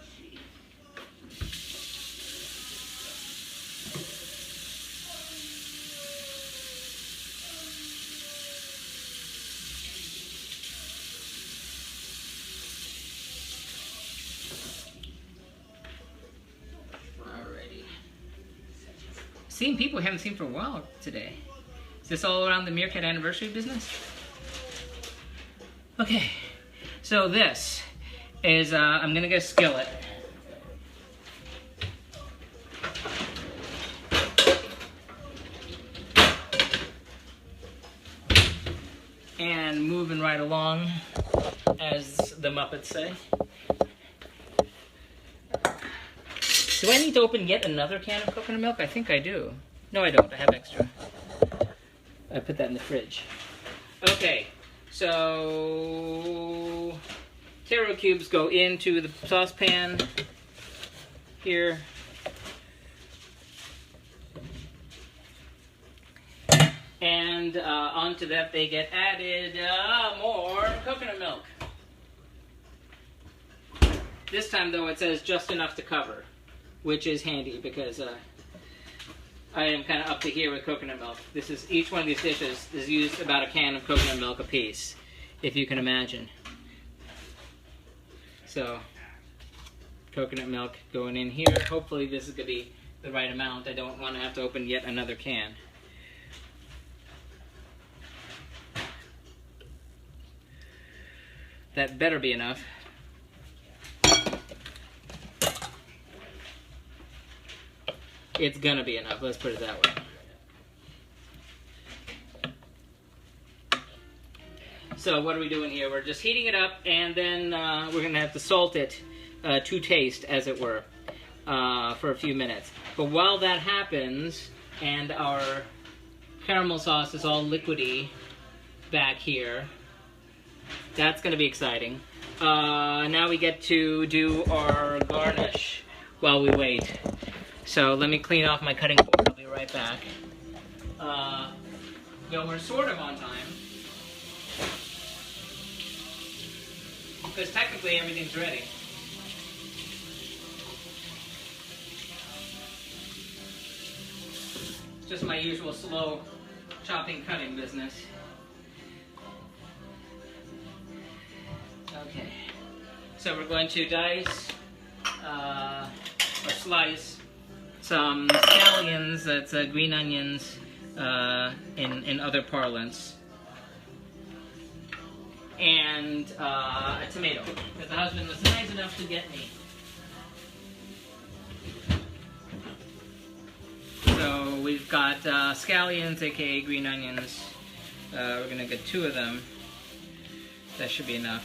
Seeing people we haven't seen for a while today. Is this all around the Meerkat anniversary business? Okay, so this is, I'm gonna get a skillet. And moving right along, as the Muppets say. Do I need to open yet another can of coconut milk? I think I do. No, I don't. I have extra. I put that in the fridge. Okay, so taro cubes go into the saucepan here. And onto that they get added more coconut milk. This time, though, it says just enough to cover, which is handy because I am kind of up to here with coconut milk. This is, each one of these dishes is used about a can of coconut milk apiece, if you can imagine. So, coconut milk going in here. Hopefully this is going to be the right amount. I don't want to have to open yet another can. That better be enough. It's gonna be enough, let's put it that way. So what are we doing here? We're just heating it up, and then we're gonna have to salt it to taste, as it were, for a few minutes. But while that happens, and our caramel sauce is all liquidy back here, that's gonna be exciting. Now we get to do our garnish while we wait. So let me clean off my cutting board. I'll be right back. Well, we're sort of on time, because technically everything's ready. It's just my usual slow chopping, cutting business. Okay, so we're going to dice or slice some scallions, that's green onions in other parlance, and a tomato, because the husband was nice enough to get me. So we've got scallions, aka green onions. We're going to get 2 of them. That should be enough.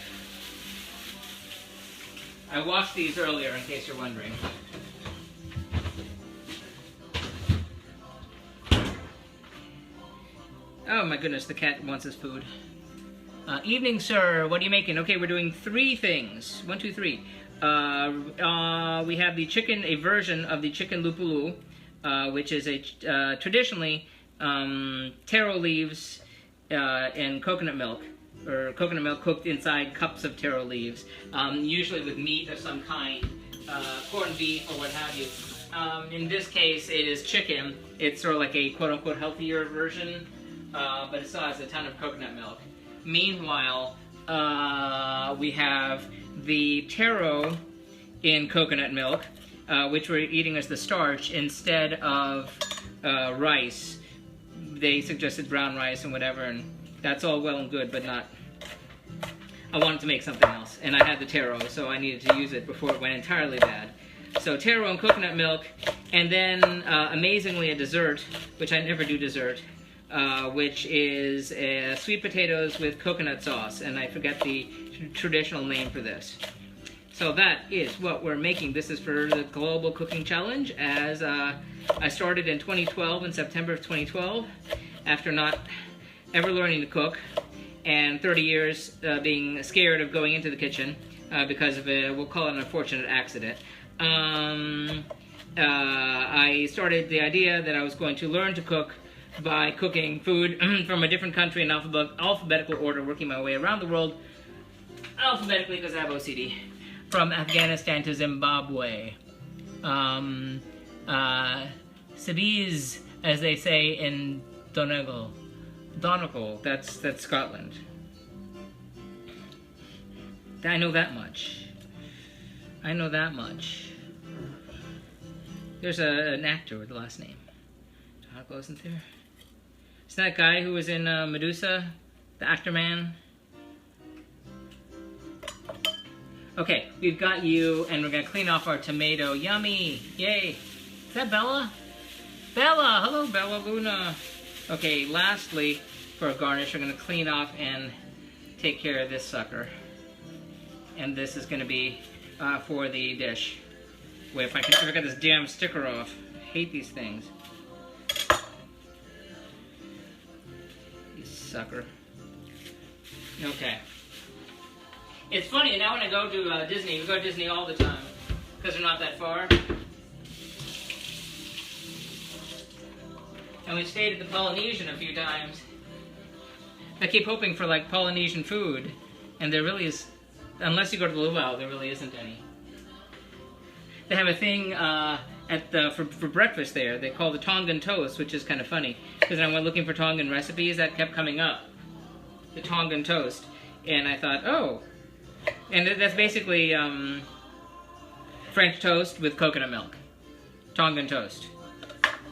I washed these earlier, in case you're wondering. Oh my goodness, the cat wants his food. Evening, sir. What are you making? Okay, we're doing 3 things. 1, 2, 3. We have a version of the chicken lupulu, which is traditionally taro leaves and coconut milk, or coconut milk cooked inside cups of taro leaves, usually with meat of some kind, corned beef or what have you. In this case, it is chicken. It's sort of like a quote-unquote healthier version, but it still has a ton of coconut milk. Meanwhile, we have the taro in coconut milk, which we're eating as the starch instead of rice. They suggested brown rice and whatever, and that's all well and good, but not... I wanted to make something else, and I had the taro, so I needed to use it before it went entirely bad. So taro and coconut milk, and then amazingly a dessert, which I never do dessert, which is sweet potatoes with coconut sauce, and I forget the traditional name for this. So that is what we're making. This is for the Global Cooking Challenge, as I started in 2012, in September of 2012, after not ever learning to cook, and 30 years being scared of going into the kitchen because of we'll call it an unfortunate accident. I started the idea that I was going to learn to cook by cooking food from a different country in alphabetical order, working my way around the world alphabetically because I have OCD. From Afghanistan to Zimbabwe. Sabiz, as they say in Donegal. That's Scotland. I know that much. There's an actor with the last name. Donegal, isn't there? Is that guy who was in Medusa? The actor man? Okay, we've got you, and we're gonna clean off our tomato. Yummy! Yay! Is that Bella? Bella! Hello, Bella Luna! Okay, lastly, for a garnish, we're gonna clean off and take care of this sucker. And this is gonna be for the dish. Wait, if I can ever get this damn sticker off. I hate these things. You sucker. Okay. It's funny, now when I go to Disney, we go to Disney all the time, because they're not that far. And we stayed at the Polynesian a few times. I keep hoping for like Polynesian food, and there really is, unless you go to the luau, there really isn't any. They have a thing for breakfast there, they call the Tongan toast, which is kind of funny, because when I went looking for Tongan recipes, that kept coming up. The Tongan toast. And I thought, oh, and that's basically French toast with coconut milk, Tongan toast.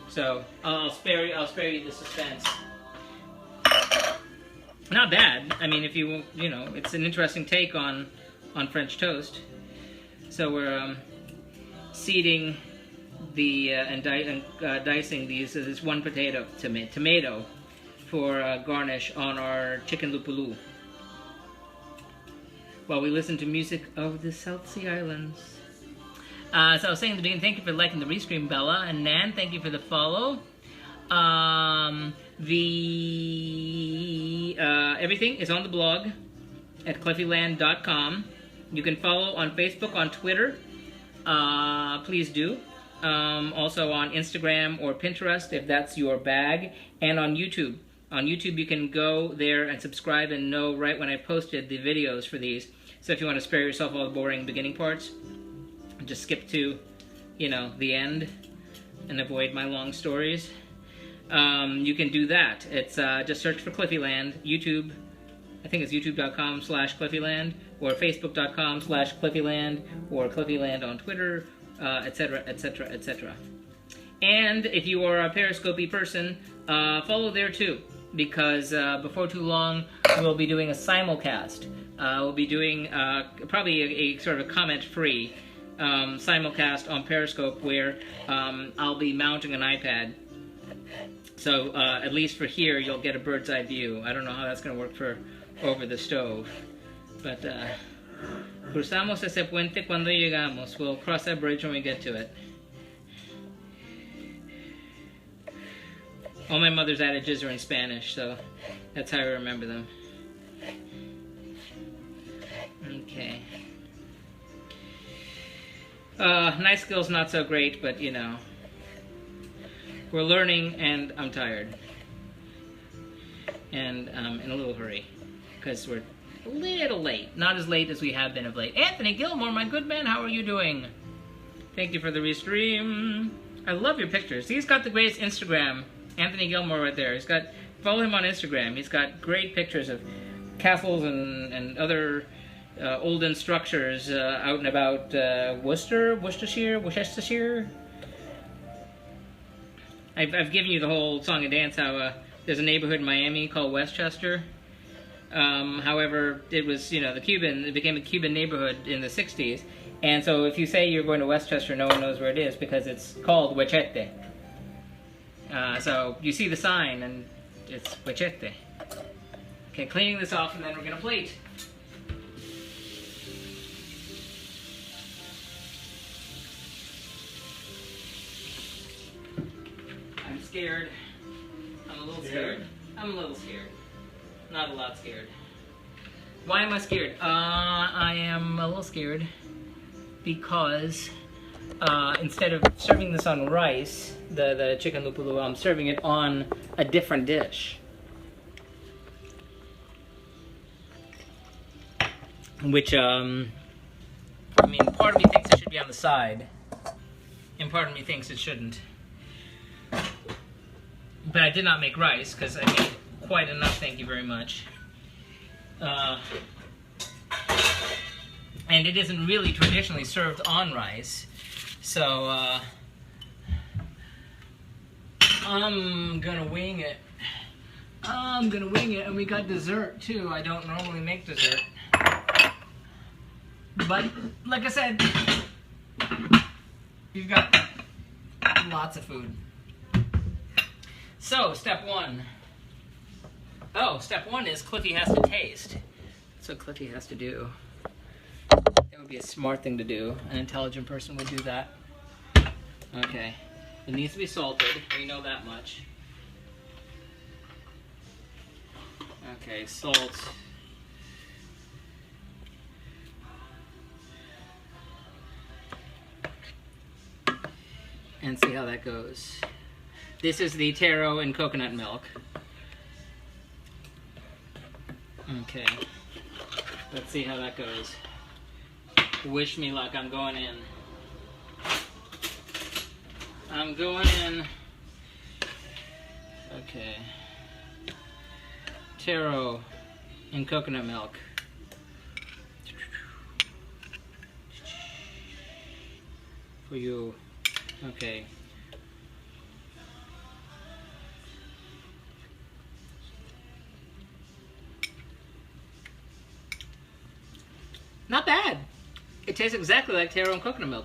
So I'll spare you the suspense. Not bad. I mean, if you know, it's an interesting take on French toast. So we're seeding the and dicing this one tomato for garnish on our chicken lupulu, while we listen to music of the South Sea Islands. So I was saying at the beginning, thank you for liking the restream, Bella. And Nan, thank you for the follow. Everything is on the blog at cleffyland.com. You can follow on Facebook, on Twitter. Please do. Also on Instagram or Pinterest, if that's your bag. And on YouTube. On YouTube, you can go there and subscribe and know right when I posted the videos for these. So if you want to spare yourself all the boring beginning parts, just skip to, you know, the end and avoid my long stories. You can do that. It's just search for Cliffyland, YouTube. I think it's youtube.com/Cliffyland or facebook.com/Cliffyland or Cliffyland on Twitter, etc., etc., etc. And if you are a Periscope-y person, follow there too, because before too long we'll be doing a simulcast. We'll be doing probably a sort of a comment-free simulcast on Periscope where I'll be mounting an iPad. So at least for here, you'll get a bird's eye view. I don't know how that's going to work for over the stove, but cruzamos ese puente cuando llegamos. We'll cross that bridge when we get to it. All my mother's adages are in Spanish, so that's how I remember them. Okay. Night skills not so great, but you know. We're learning and I'm tired. And in a little hurry. Because we're a little late. Not as late as we have been of late. Anthony Gilmore, my good man, how are you doing? Thank you for the restream. I love your pictures. He's got the greatest Instagram. Anthony Gilmore right there. Follow him on Instagram. He's got great pictures of castles and other olden structures out and about Worcestershire. I've given you the whole song and dance how there's a neighborhood in Miami called Westchester. However, it was, it became a Cuban neighborhood in the 60s. And so if you say you're going to Westchester, no one knows where it is because it's called Huechete. So you see the sign and it's Huechete. Okay, cleaning this off and then we're going to plate. I'm scared. I'm a little scared. I'm a little scared. Not a lot scared. Why am I scared? I am a little scared because instead of serving this on rice, the chicken lupulu, I'm serving it on a different dish. Which, I mean, part of me thinks it should be on the side, and part of me thinks it shouldn't. But I did not make rice, because I made quite enough, thank you very much. And it isn't really traditionally served on rice, so I'm gonna wing it. And we got dessert too. I don't normally make dessert. But, like I said, you've got lots of food. So, step one. Oh, step one is Cliffy has to taste. That's what Cliffy has to do. That would be a smart thing to do. An intelligent person would do that. Okay. It needs to be salted. We know that much. Okay, salt. And see how that goes. This is the taro and coconut milk. Okay. Let's see how that goes. Wish me luck. I'm going in. I'm going in. Okay. Taro and coconut milk. For you. Okay. Not bad. It tastes exactly like taro and coconut milk.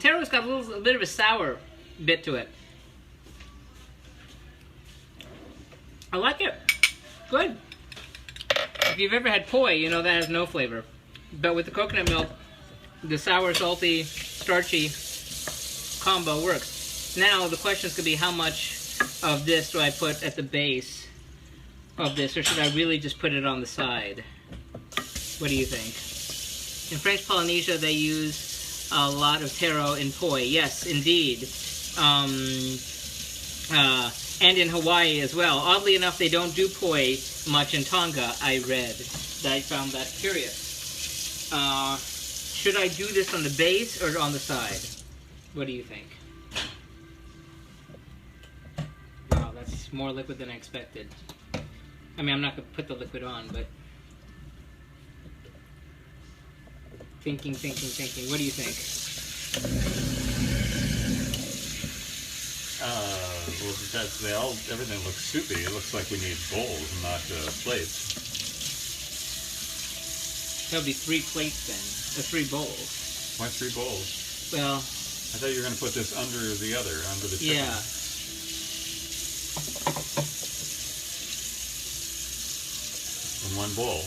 Taro's got a bit of a sour bit to it. I like it. Good. If you've ever had poi, you know that has no flavor. But with the coconut milk, the sour, salty, starchy combo works. Now the question is going to be how much of this do I put at the base of this, or should I really just put it on the side? What do you think? In French Polynesia, they use a lot of taro in poi. Yes, indeed. And in Hawaii as well. Oddly enough, they don't do poi much in Tonga, I read. I found that curious. Should I do this on the base or on the side? What do you think? Wow, that's more liquid than I expected. I mean, I'm not going to put the liquid on, but... Thinking. What do you think? Well, because everything looks soupy. It looks like we need bowls, not plates. That would be 3 plates then, or 3 bowls. Why 3 bowls? Well, I thought you were going to put this under the chicken. Yeah. In 1 bowl.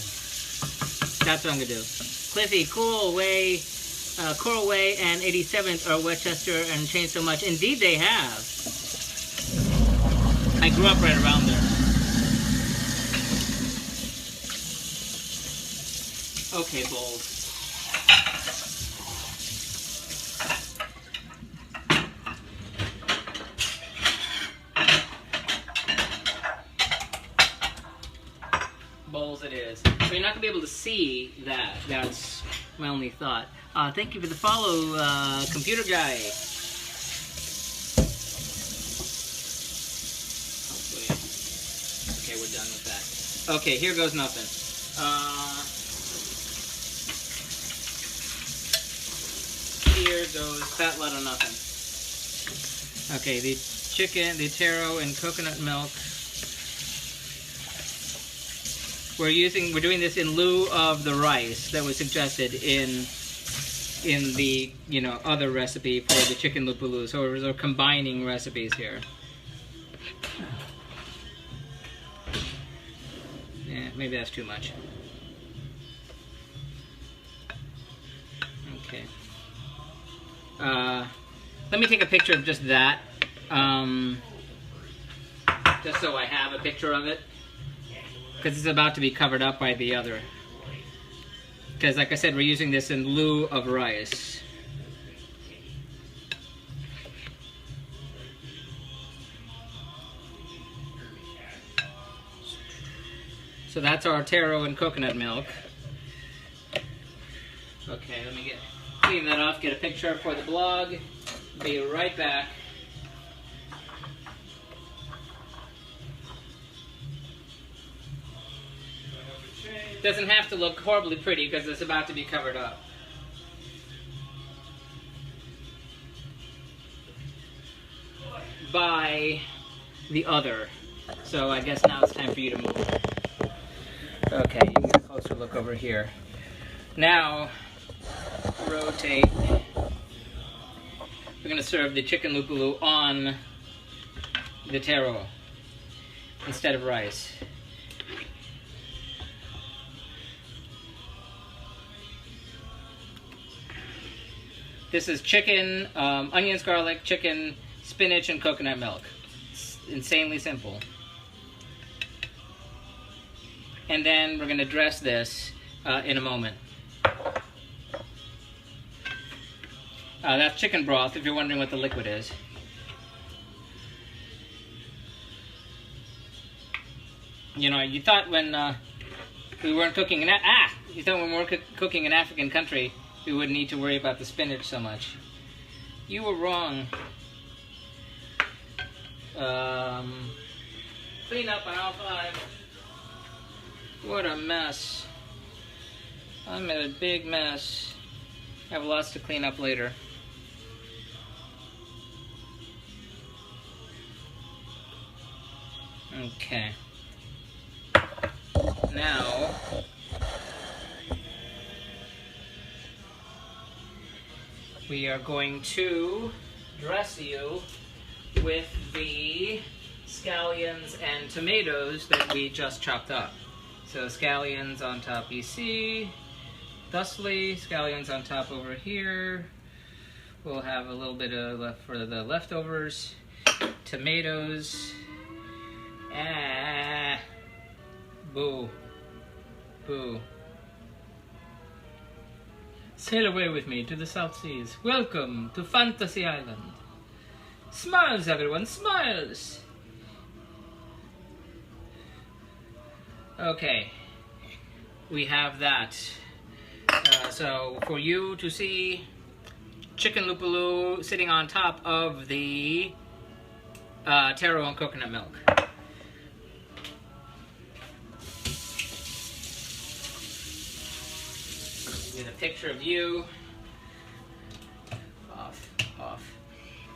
That's what I'm going to do. Cliffy, Coral Way and 87th are Westchester and changed so much. Indeed they have. I grew up right around there. Okay, bowls. Bowls it is. So you're not going to be able to see that. That's my only thought. Thank you for the follow, computer guy. Hopefully. Okay, we're done with that. Okay, here goes nothing. Here goes fat lot of nothing. Okay, the chicken, the taro and coconut milk. We're doing this in lieu of the rice that was suggested in the, other recipe for the chicken lupulu. So we're combining recipes here. Yeah, maybe that's too much. Okay. Let me take a picture of just that, just so I have a picture of it, because it's about to be covered up by the other. Because like I said, we're using this in lieu of rice. So that's our taro and coconut milk. Okay, let me clean that off, get a picture for the blog. Be right back. Doesn't have to look horribly pretty because it's about to be covered up. By the other. So I guess now it's time for you to move. Okay, you can get a closer look over here. Now, rotate. We're going to serve the chicken lupulu on the taro instead of rice. This is chicken, onions, garlic, chicken, spinach, and coconut milk. It's insanely simple. And then we're going to dress this in a moment. That's chicken broth, if you're wondering what the liquid is. You thought when we weren't cooking cooking in African country, we wouldn't need to worry about the spinach so much. You were wrong. Clean up on aisle 5. What a mess. I'm in a big mess. I have lots to clean up later. Okay. Now, we are going to dress you with the scallions and tomatoes that we just chopped up. So scallions on top you see, thusly, scallions on top over here. We'll have a little bit of left for the leftovers, tomatoes. Boo. Boo. Sail away with me to the South Seas. Welcome to Fantasy Island. Smiles, everyone, smiles! Okay, we have that. So for you to see chicken lupulu sitting on top of the taro and coconut milk. Get a picture of you. Off.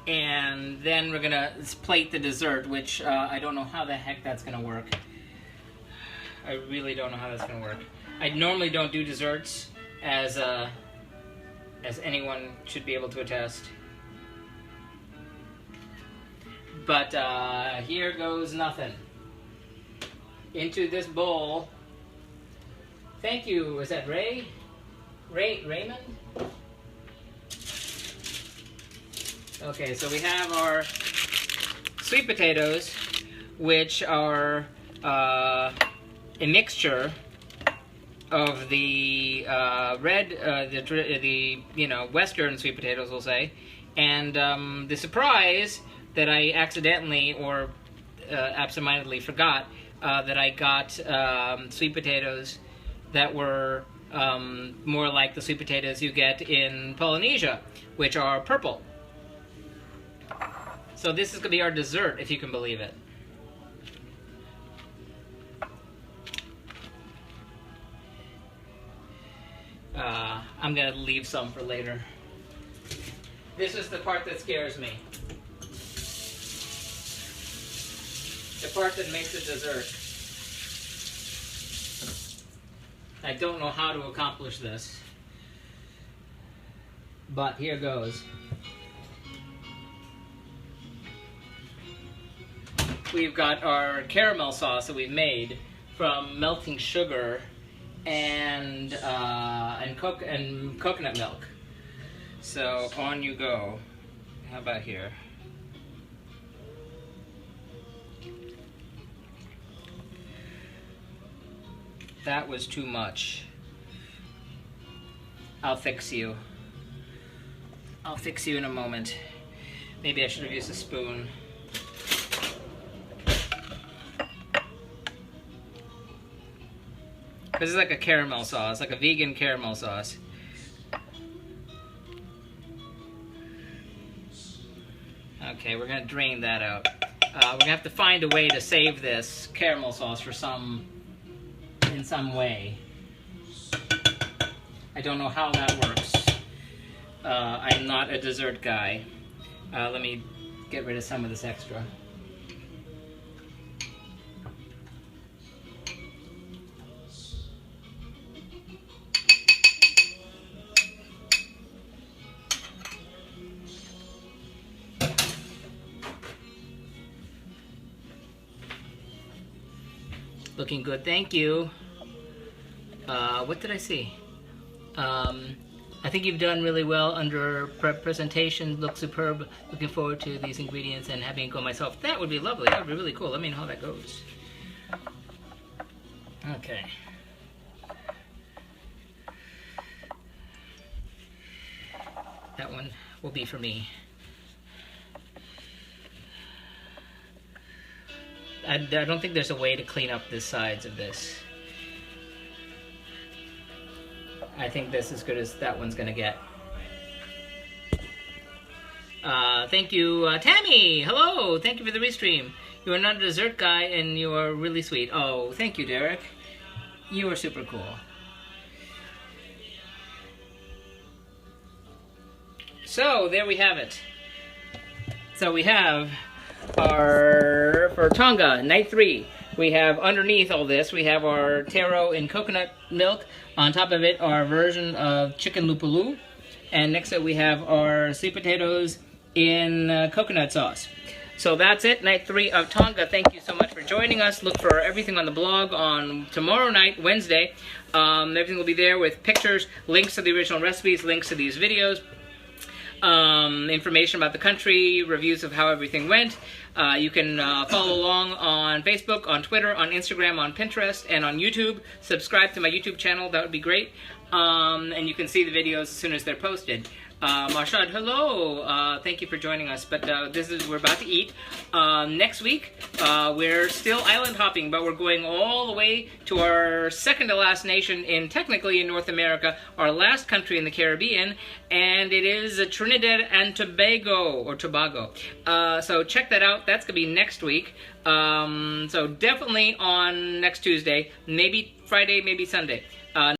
And then we're gonna plate the dessert, which I don't know how the heck that's gonna work. I really don't know how that's gonna work. I normally don't do desserts, as anyone should be able to attest. But here goes nothing. Into this bowl. Thank you. Is that Ray? Raymond? Okay, so we have our sweet potatoes which are a mixture of the red, the Western sweet potatoes, we'll say, and the surprise that I accidentally or absentmindedly forgot that I got sweet potatoes that were more like the sweet potatoes you get in Polynesia, which are purple. So this is going to be our dessert, if you can believe it. I'm going to leave some for later. This is the part that scares me. The part that makes it dessert. I don't know how to accomplish this, but here goes. We've got our caramel sauce that we've made from melting sugar and coconut milk. So on you go. How about here? That was too much. I'll fix you. I'll fix you in a moment. Maybe I should have used a spoon. This is like a caramel sauce, like a vegan caramel sauce. Okay, we're gonna drain that out. We're gonna have to find a way to save this caramel sauce for in some way. I don't know how that works. I'm not a dessert guy. Let me get rid of some of this extra. Looking good, thank you. What did I see? I think you've done really well under presentation. Looks superb. Looking forward to these ingredients and having it go myself. That would be lovely. That would be really cool. Let me know how that goes. Okay. That one will be for me. I don't think there's a way to clean up the sides of this. I think this is as good as that one's gonna get. Thank you, Tammy! Hello! Thank you for the restream. You are not a dessert guy and you are really sweet. Oh, thank you, Derek. You are super cool. So, there we have it. So we have for Tonga, night 3, we have underneath all this, we have our taro in coconut milk. On top of it, our version of chicken lupulu. And next up, we have our sweet potatoes in coconut sauce. So that's it, night 3 of Tonga. Thank you so much for joining us. Look for everything on the blog on tomorrow night, Wednesday. Everything will be there with pictures, links to the original recipes, links to these videos. Information about the country, reviews of how everything went. You can follow along on Facebook, on Twitter, on Instagram, on Pinterest, and on YouTube. Subscribe to my YouTube channel, that would be great. And you can see the videos as soon as they're posted. Marshad, hello. Thank you for joining us. But we're about to eat. Next week, we're still island hopping, but we're going all the way to our second to last nation technically in North America, our last country in the Caribbean, and it is Trinidad and Tobago. So check that out. That's going to be next week. So definitely on next Tuesday, maybe Friday, maybe Sunday.